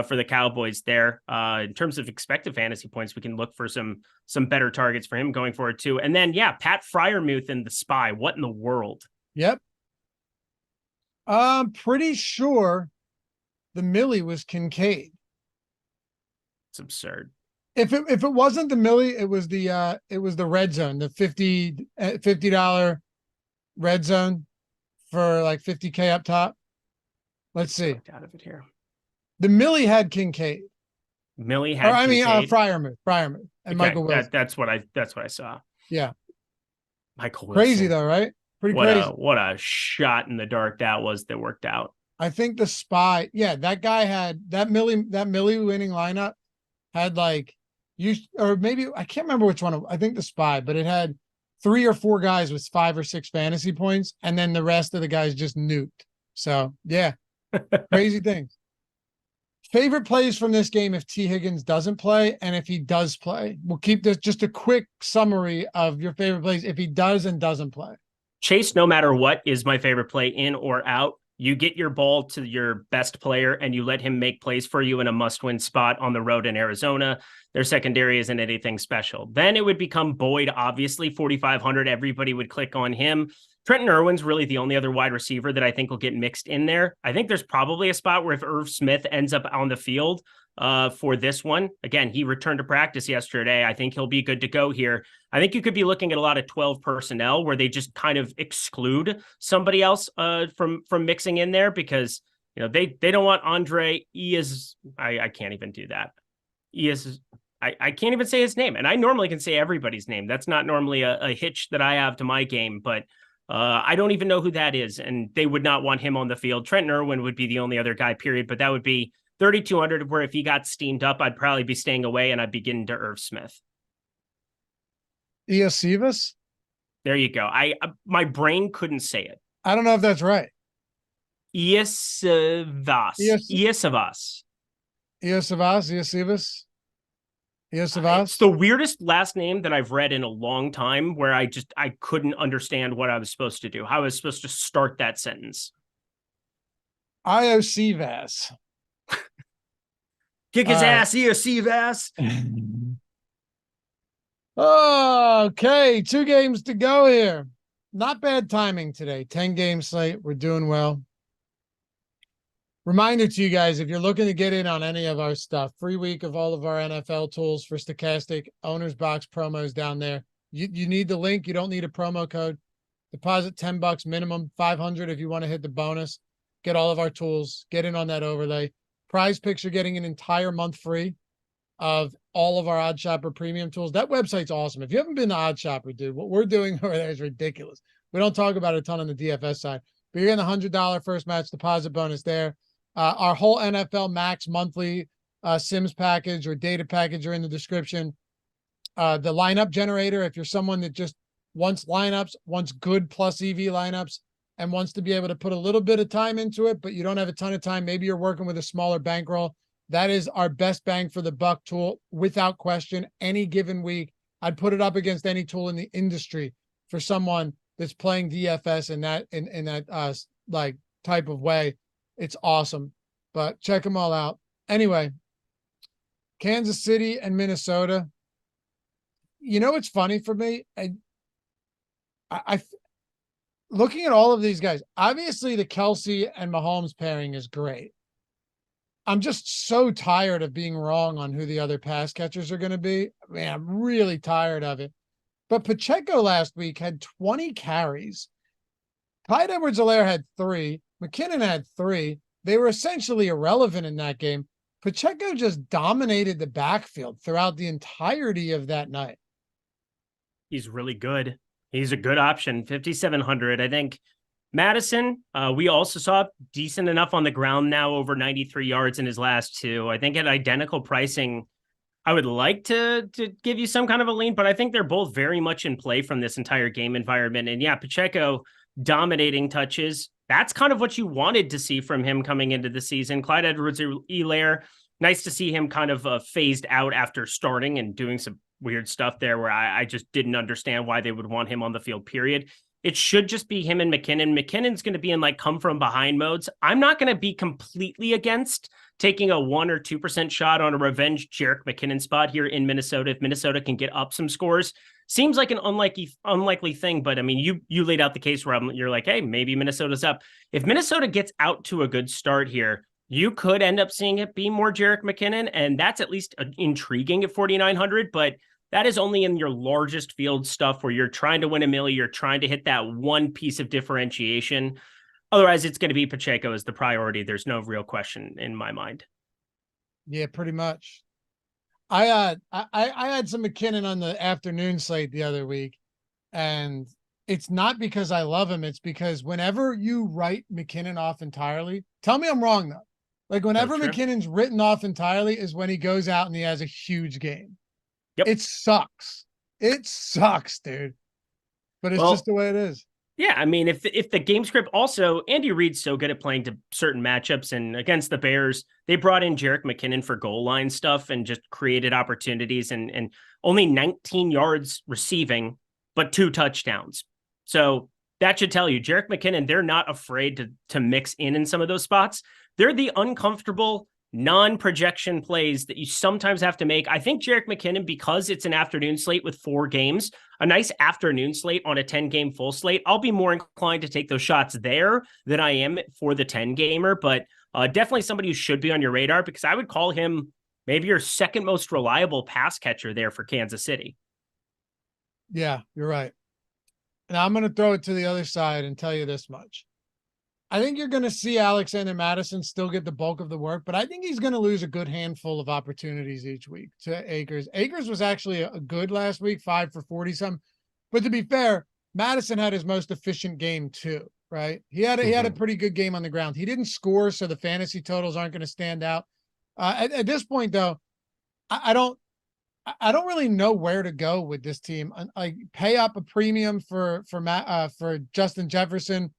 for the Cowboys there. In terms of expected fantasy points, we can look for some better targets for him going forward too. And then, Pat Freiermuth in the spy. What in the world? Yep. I'm pretty sure the Millie was Kincaid. It's absurd. If it wasn't the Millie, it was the red zone, the $50 red zone for 50K up top. Let's see. Out of it here. The Millie had Kincaid. Freiermuth and Michael Wilson. That's what I saw. Yeah. Michael Wilson. Crazy though, right? Pretty crazy. What a shot in the dark that was that worked out. I think the spy, that guy had that Millie winning lineup had or maybe I can't remember which one. I think the spy, but it had 3 or 4 guys with 5 or 6 fantasy points, and then the rest of the guys just nuked. So crazy things. Favorite plays from this game if T. Higgins doesn't play, and if he does play. We'll keep this just a quick summary of your favorite plays if he does and doesn't play. Chase, no matter what, is my favorite play, in or out. You get your ball to your best player and you let him make plays for you in a must-win spot on the road in Arizona. Their secondary isn't anything special. Then it would become Boyd, obviously, 4,500. Everybody would click on him. Trenton Irwin's really the only other wide receiver that I think will get mixed in there. I think there's probably a spot where if Irv Smith ends up on the field, for this one. Again, he returned to practice yesterday. I think he'll be good to go here. I think you could be looking at a lot of 12 personnel where they just kind of exclude somebody else from mixing in there because they don't want Andre I can't even do that. I can't even say his name, and I normally can say everybody's name. That's not normally a hitch that I have to my game, but I don't even know who that is, and they would not want him on the field. Trent Irwin would be the only other guy, period, but that would be 3,200, where if he got steamed up, I'd probably be staying away, and I'd be getting to Irv Smith. Iosivas? There you go. My brain couldn't say it. I don't know if that's right. Iosivas. It's the weirdest last name that I've read in a long time, where I couldn't understand what I was supposed to do, how I was supposed to start that sentence. Iosivas. Kick his ass, Iosivas. Okay, 2 games to go here. Not bad timing today. 10-game slate. We're doing well. Reminder to you guys, if you're looking to get in on any of our stuff, free week of all of our NFL tools for Stochastic, Owner's Box promos down there. You need the link. You don't need a promo code. Deposit $10 minimum, $500 if you want to hit the bonus. Get all of our tools. Get in on that overlay. Prize Picks, you're getting an entire month free of all of our Odd Shopper premium tools. That website's awesome. If you haven't been to Odd Shopper, dude, what we're doing over there is ridiculous. We don't talk about it a ton on the DFS side, but you're getting a $100 first match deposit bonus there. Our whole NFL Max monthly Sims package or data package are in the description. The lineup generator, if you're someone that just wants lineups, wants good plus EV lineups, and wants to be able to put a little bit of time into it, but you don't have a ton of time, maybe you're working with a smaller bankroll, that is our best bang for the buck tool, without question. Any given week, I'd put it up against any tool in the industry for someone that's playing DFS in that like type of way. It's awesome, but check them all out. Anyway, Kansas City and Minnesota. It's funny for me. I looking at all of these guys, obviously the Kelsey and Mahomes pairing is great. I'm just so tired of being wrong on who the other pass catchers are going to be. Man, I'm really tired of it. But Pacheco last week had 20 carries. Clyde Edwards-Helaire had 3. McKinnon had 3. They were essentially irrelevant in that game. Pacheco just dominated the backfield throughout the entirety of that night. He's really good. He's a good option. 5,700. I think Madison, we also saw decent enough on the ground now, over 93 yards in his last 2. I think at identical pricing, I would like to give you some kind of a lean, but I think they're both very much in play from this entire game environment. And yeah, Pacheco dominating touches. That's kind of what you wanted to see from him coming into the season. Clyde Edwards-Helaire, nice to see him kind of phased out after starting and doing some weird stuff there where I just didn't understand why they would want him on the field, period. It should just be him and McKinnon. McKinnon's going to be in like come from behind modes. I'm not going to be completely against taking a 1 or 2% shot on a revenge Jerick McKinnon spot here in Minnesota. If Minnesota can get up some scores, seems like an unlikely thing. But I mean, you laid out the case where you're like, hey, maybe Minnesota's up. If Minnesota gets out to a good start here, you could end up seeing it be more Jerick McKinnon. And that's at least intriguing at 4,900, but that is only in your largest field stuff where you're trying to win a million, you're trying to hit that one piece of differentiation. Otherwise, it's going to be Pacheco as the priority. There's no real question in my mind. Yeah, pretty much. I had some McKinnon on the afternoon slate the other week, and it's not because I love him. It's because whenever you write McKinnon off entirely, tell me I'm wrong though. Like whenever McKinnon's written off entirely is when he goes out and he has a huge game. Yep. It sucks. It sucks, dude. But it's just the way it is. Yeah, I mean, if the game script also, Andy Reid's so good at playing to certain matchups, and against the Bears, they brought in Jerick McKinnon for goal line stuff and just created opportunities and only 19 yards receiving, but 2 touchdowns. So that should tell you, Jerick McKinnon, they're not afraid to mix in some of those spots. They're the uncomfortable non-projection plays that you sometimes have to make. I think Jerick McKinnon, because it's an afternoon slate with 4 games, a nice afternoon slate on a 10-game full slate, I'll be more inclined to take those shots there than I am for the 10-gamer, but definitely somebody who should be on your radar, because I would call him maybe your second most reliable pass catcher there for Kansas City. Yeah, you're right. Now I'm going to throw it to the other side and tell you this much. I think you're going to see Alexander Mattison still get the bulk of the work, but I think he's going to lose a good handful of opportunities each week to Akers. Akers was actually a good last week, 5 for 40 something. But to be fair, Mattison had his most efficient game too, right? He had a pretty good game on the ground. He didn't score, so the fantasy totals aren't going to stand out. At this point, though, I don't really know where to go with this team. Like, pay up a premium for Justin Jefferson.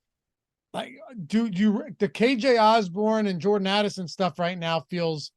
Like, do the KJ Osborne and Jordan Addison stuff right now feels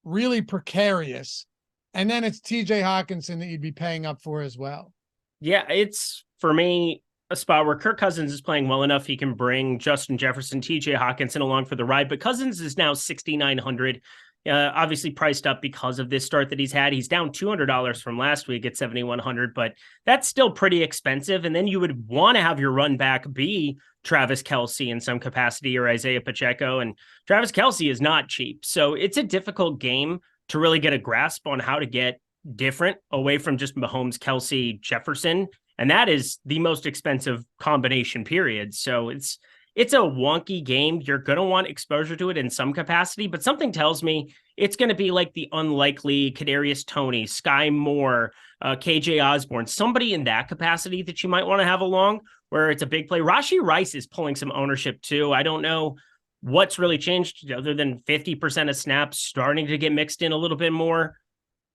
really precarious, and then it's TJ Hawkinson that you'd be paying up for as well. Yeah, it's, for me, a spot where Kirk Cousins is playing well enough he can bring Justin Jefferson, TJ Hawkinson along for the ride, but Cousins is now 6,900. Obviously priced up because of this start that he's had. He's down $200 from last week at 7,100, but that's still pretty expensive. And then you would want to have your run back be Travis Kelce in some capacity or Isaiah Pacheco. And Travis Kelce is not cheap. So it's a difficult game to really get a grasp on how to get different away from just Mahomes, Kelce, Jefferson. And that is the most expensive combination, period. So it's a wonky game. You're going to want exposure to it in some capacity, but something tells me it's going to be like the unlikely Kadarius Toney, Sky Moore, KJ Osborne, somebody in that capacity that you might want to have along where it's a big play. Rashee Rice is pulling some ownership too. I don't know what's really changed other than 50% of snaps starting to get mixed in a little bit more.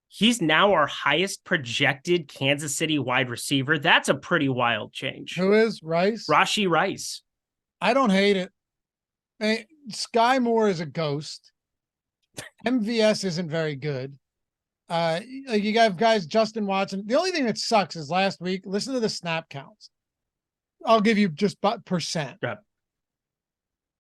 He's now our highest projected Kansas City wide receiver. That's a pretty wild change. Who is Rice? Rashee Rice. I don't hate it. Hey, Sky Moore is a ghost. MVS isn't very good. Like, you got guys, Justin Watson. The only thing that sucks is last week, listen to the snap counts. I'll give you just percent. Yep.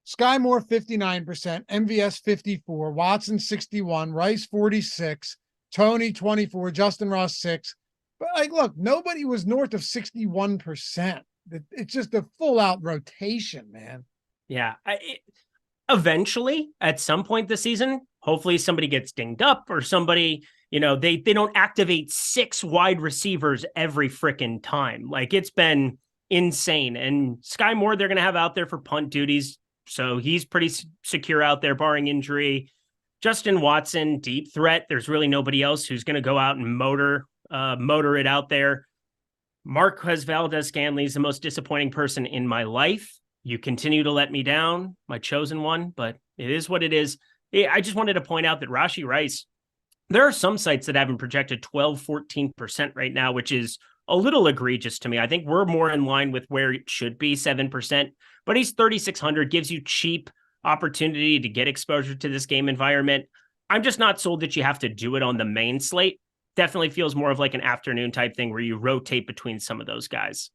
Sky Moore, 59%, MVS 54, Watson 61, Rice 46, Tony 24, Justin Ross 6. But like, look, nobody was north of 61%. It's just a full out rotation, man. Yeah. Eventually, at some point this season, hopefully somebody gets dinged up or somebody, they don't activate 6 wide receivers every freaking time. Like, it's been insane. And Sky Moore, they're going to have out there for punt duties. So he's pretty secure out there, barring injury. Justin Watson, deep threat. There's really nobody else who's going to go out and motor it out there. Marquez Valdez-Scantling is the most disappointing person in my life. You continue to let me down, my chosen one, but it is what it is. I just wanted to point out that Rashee Rice, there are some sites that have him projected 12, 14% right now, which is a little egregious to me. I think we're more in line with where it should be, 7%, but he's 3,600, gives you cheap opportunity to get exposure to this game environment. I'm just not sold that you have to do it on the main slate. Definitely feels more of like an afternoon type thing where you rotate between some of those guys.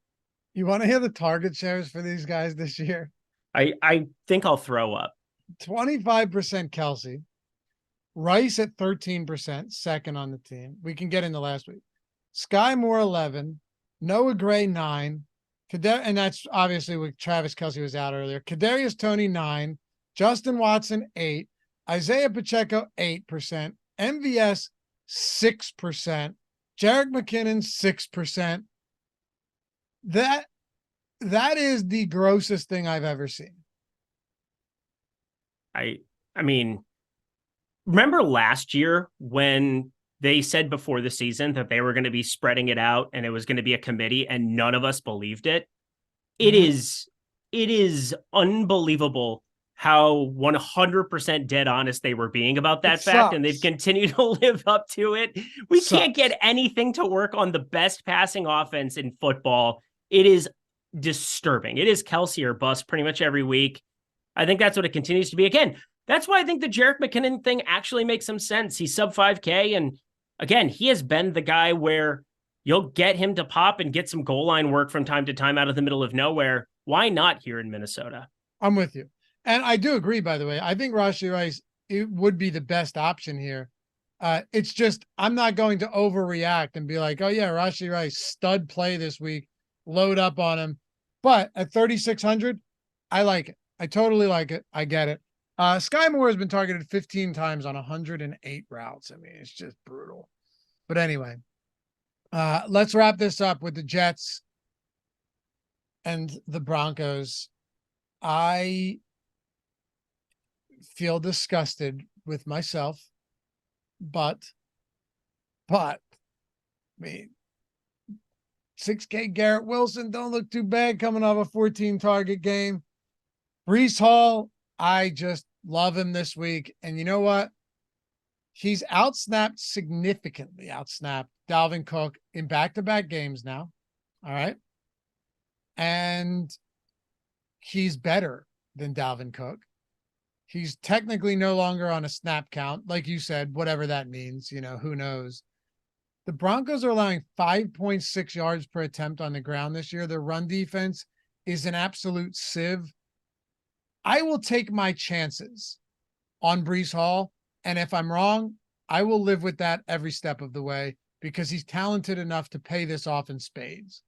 You want to hear the target shares for these guys this year? I think I'll throw up. 25% Kelce, Rice at 13%, second on the team. We can get into last week. Sky Moore 11, Noah Gray 9, and that's obviously with Travis Kelce was out earlier. Kadarius Toney 9, Justin Watson 8, Isaiah Pacheco 8%, MVS 6%, Jerick McKinnon 6%. That is the grossest thing I've ever seen. I mean, remember last year when they said before the season that they were going to be spreading it out and it was going to be a committee and none of us believed it? It is unbelievable how 100% dead honest they were being about that fact, and they've continued to live up to it. We can't get anything to work on the best passing offense in football. It is disturbing. It is Kelce or bust pretty much every week. I think that's what it continues to be. Again, that's why I think the Jerick McKinnon thing actually makes some sense. He's sub 5K, and again, he has been the guy where you'll get him to pop and get some goal line work from time to time out of the middle of nowhere. Why not here in Minnesota? I'm with you. And I do agree, by the way. I think Rashee Rice, it would be the best option here. It's just, I'm not going to overreact and be like, oh yeah, Rashee Rice, stud play this week, load up on him. But at 3,600, I like it. I totally like it. I get it. Sky Moore has been targeted 15 times on 108 routes. I mean, it's just brutal. But anyway, let's wrap this up with the Jets and the Broncos. I feel disgusted with myself, but, I mean, 6K Garrett Wilson don't look too bad coming off a 14 target game. Breece Hall, I just love him this week. And you know what? He's significantly outsnapped Dalvin Cook in back-to-back games now. All right. And he's better than Dalvin Cook. He's technically no longer on a snap count. Like you said, whatever that means, who knows? The Broncos are allowing 5.6 yards per attempt on the ground this year. Their run defense is an absolute sieve. I will take my chances on Breece Hall. And if I'm wrong, I will live with that every step of the way because he's talented enough to pay this off in spades.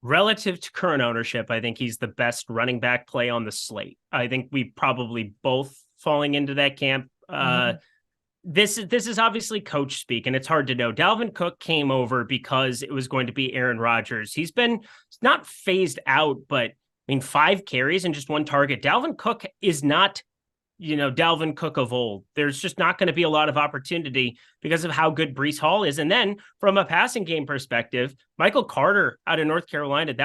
Relative to current ownership, I think he's the best running back play on the slate. I think we probably both falling into that camp. This is obviously coach speak, and it's hard to know. Dalvin Cook came over because it was going to be Aaron Rodgers. He's been not phased out, but 5 carries and just 1 target. Dalvin Cook is not, Dalvin Cook of old. There's just not going to be a lot of opportunity because of how good Breece Hall is. And then from a passing game perspective, Michael Carter out of North Carolina,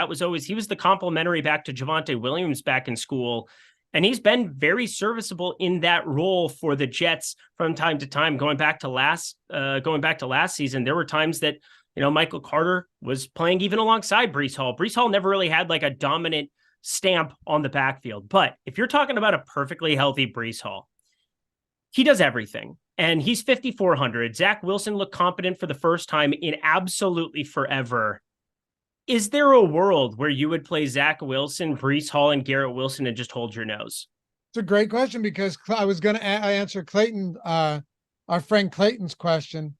he was the complimentary back to Javonte Williams back in school. And he's been very serviceable in that role for the Jets from time to time. Going back to last season, there were times that, Michael Carter was playing even alongside Breece Hall. Breece Hall never really had like a dominant stamp on the backfield. But if you're talking about a perfectly healthy Breece Hall, he does everything. And he's 5,400. Zach Wilson looked competent for the first time in absolutely forever. Is there a world where you would play Zach Wilson, Breece Hall, and Garrett Wilson and just hold your nose? It's a great question because I was going to answer Clayton, our friend Clayton's question.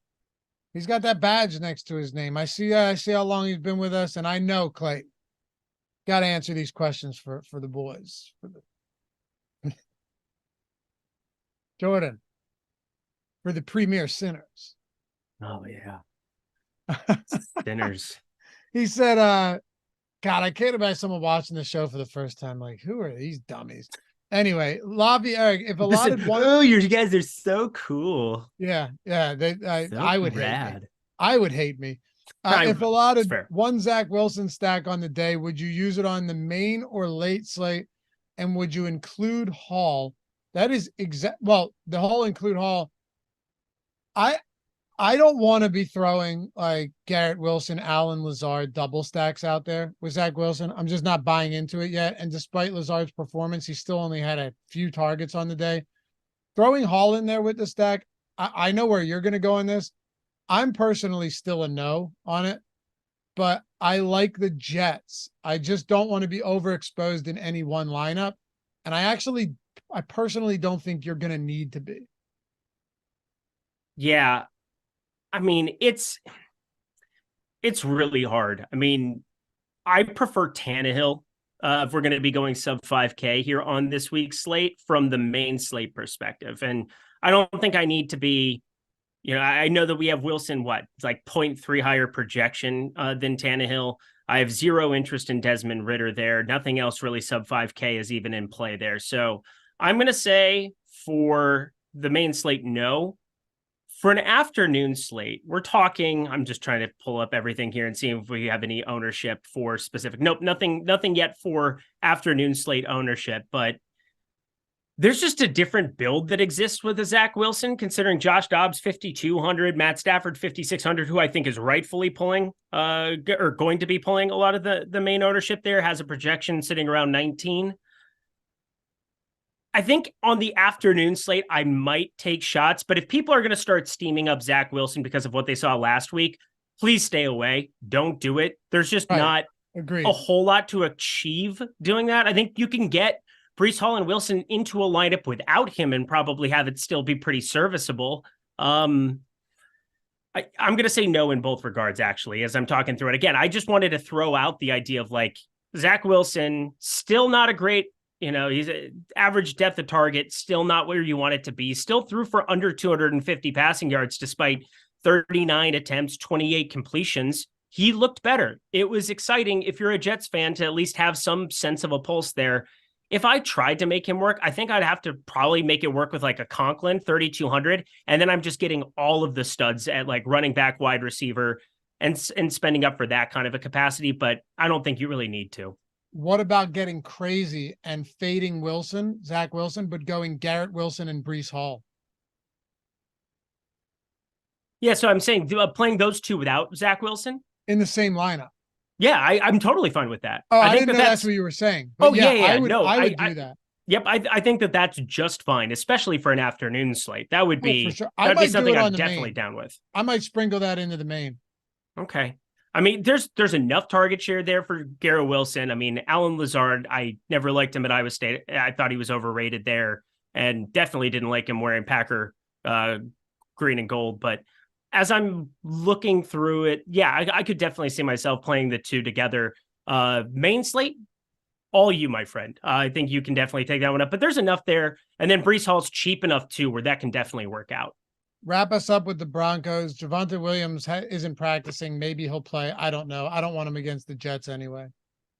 He's got that badge next to his name. I see how long he's been with us, and I know Clayton. Got to answer these questions for the boys. Jordan, for the premier sinners. Oh, yeah. Sinners. He said, God, I can't imagine someone watching the show for the first time. Like, who are these dummies? Anyway, Lobby Eric, if you guys are so cool. Yeah. I would hate me. I would hate me. If allotted one Zach Wilson stack on the day, would you use it on the main or late slate? And would you include Hall? That is the whole include Hall. I don't want to be throwing like Garrett Wilson, Allen Lazard double stacks out there with Zach Wilson. I'm just not buying into it yet. And despite Lazard's performance, he still only had a few targets on the day. Throwing Hall in there with the stack, I know where you're going to go on this. I'm personally still a no on it, but I like the Jets. I just don't want to be overexposed in any one lineup. And I personally don't think you're going to need to be. Yeah. It's really hard. I prefer Tannehill if we're going to be going sub 5K here on this week's slate from the main slate perspective. And I don't think I need to be, I know that we have Wilson, it's like 0.3 higher projection than Tannehill. I have zero interest in Desmond Ridder there. Nothing else really sub 5K is even in play there. So I'm going to say for the main slate, no. For an afternoon slate, we're talking, I'm just trying to pull up everything here and see if we have any ownership for specific. Nope, nothing yet for afternoon slate ownership, but there's just a different build that exists with a Zach Wilson, considering Josh Dobbs 5,200, Matt Stafford 5,600, who I think is rightfully pulling or going to be pulling a lot of the main ownership there, has a projection sitting around 19. I think on the afternoon slate, I might take shots, but if people are going to start steaming up Zach Wilson because of what they saw last week, please stay away. Don't do it. There's just not a whole lot to achieve doing that. I think you can get Breece Hall and Wilson into a lineup without him and probably have it still be pretty serviceable. I'm going to say no in both regards, actually, as I'm talking through it. Again, I just wanted to throw out the idea of like Zach Wilson, still not a great You know, he's average depth of target, still not where you want it to be. Still threw for under 250 passing yards, despite 39 attempts, 28 completions. He looked better. It was exciting if you're a Jets fan to at least have some sense of a pulse there. If I tried to make him work, I think I'd have to probably make it work with like a Conklin 3,200. And then I'm just getting all of the studs at like running back, wide receiver, and spending up for that kind of a capacity. But I don't think you really need to. What about getting crazy and fading Wilson, Zach Wilson, but going Garrett Wilson and Breece Hall? Yeah, so I'm saying playing those two without Zach Wilson in the same lineup. Yeah, I'm totally fine with that. Oh, I didn't know that's what you were saying. But I would do that. Yep, I think that's just fine, especially for an afternoon slate. That would be, for sure. That'd be something I'm definitely down with. I might sprinkle that into the main. Okay. I mean, there's enough target share there for Garrett Wilson. I mean, Alan Lazard, I never liked him at Iowa State. I thought he was overrated there, and definitely didn't like him wearing Packer green and gold. But as I'm looking through it, yeah, I could definitely see myself playing the two together. Main slate, all you, my friend. I think you can definitely take that one up. But there's enough there. And then Breece Hall's cheap enough, too, where that can definitely work out. Wrap us up with the Broncos. Javonte Williams isn't practicing. Maybe he'll play. I don't know. I don't want him against the Jets anyway.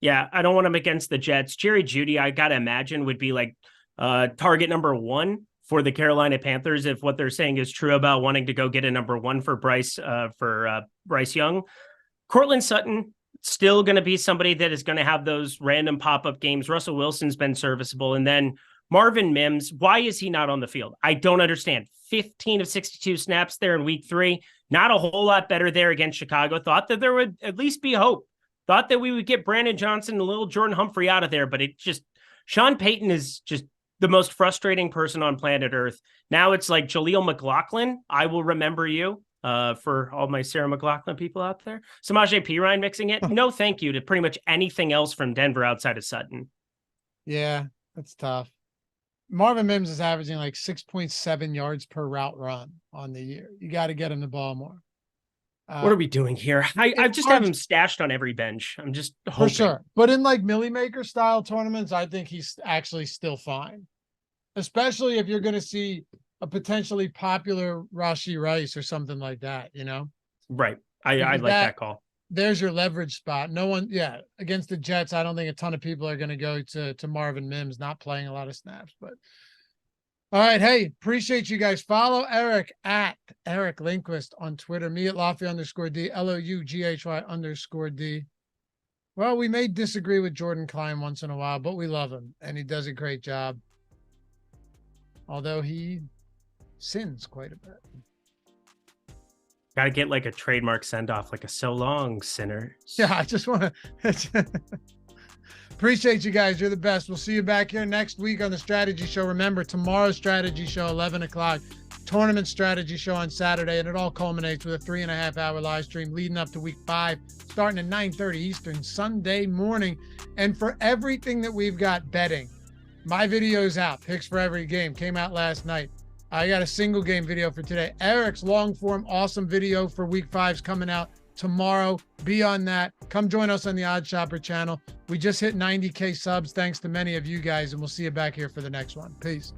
Yeah, I don't want him against the Jets. Jerry Jeudy, I got to imagine, would be like target number one for the Carolina Panthers if what they're saying is true about wanting to go get a number one for Bryce Young. Cortland Sutton, still going to be somebody that is going to have those random pop-up games. Russell Wilson's been serviceable. And then Marvin Mims, why is he not on the field? I don't understand. 15 of 62 snaps there in week 3. Not a whole lot better there against Chicago. Thought that there would at least be hope. Thought that we would get Brandon Johnson and little Jordan Humphrey out of there, but it just, Sean Payton is just the most frustrating person on planet Earth. Now it's like Jaleel McLaughlin. I will remember you for all my Sarah McLaughlin people out there. Samaje Perine mixing it. No, thank you to pretty much anything else from Denver outside of Sutton. Yeah, that's tough. Marvin Mims is averaging like 6.7 yards per route run on the year. You got to get him the ball more. What are we doing here? I just have him stashed on every bench. I'm just hoping. For sure. But in like Millie Maker style tournaments, I think he's actually still fine. Especially if you're going to see a potentially popular Rashee Rice or something like that, you know? Right. I like that call. There's your leverage spot. No one, against the Jets, I don't think a ton of people are going to go to Marvin Mims, not playing a lot of snaps. But all right, hey, appreciate you guys. Follow Eric at Eric Lindquist on Twitter. Me at Loughy_D, LOUGHY_D. Well, we may disagree with Jordan Klein once in a while, but we love him and he does a great job. Although he sins quite a bit. Got to get like a trademark send off, like a so long, sinner. Yeah, I just want to appreciate you guys. You're the best. We'll see you back here next week on the Strategy Show. Remember, tomorrow's Strategy Show, 11 o'clock, tournament strategy show on Saturday, and it all culminates with a 3.5-hour live stream leading up to week 5, starting at 9:30 Eastern Sunday morning. And for everything that we've got betting, my video's out. Picks for every game came out last night. I got a single game video for today. Eric's long form, awesome video for week 5's coming out tomorrow. Be on that. Come join us on the Odd Shopper channel. We just hit 90K subs. Thanks to many of you guys, and we'll see you back here for the next one. Peace.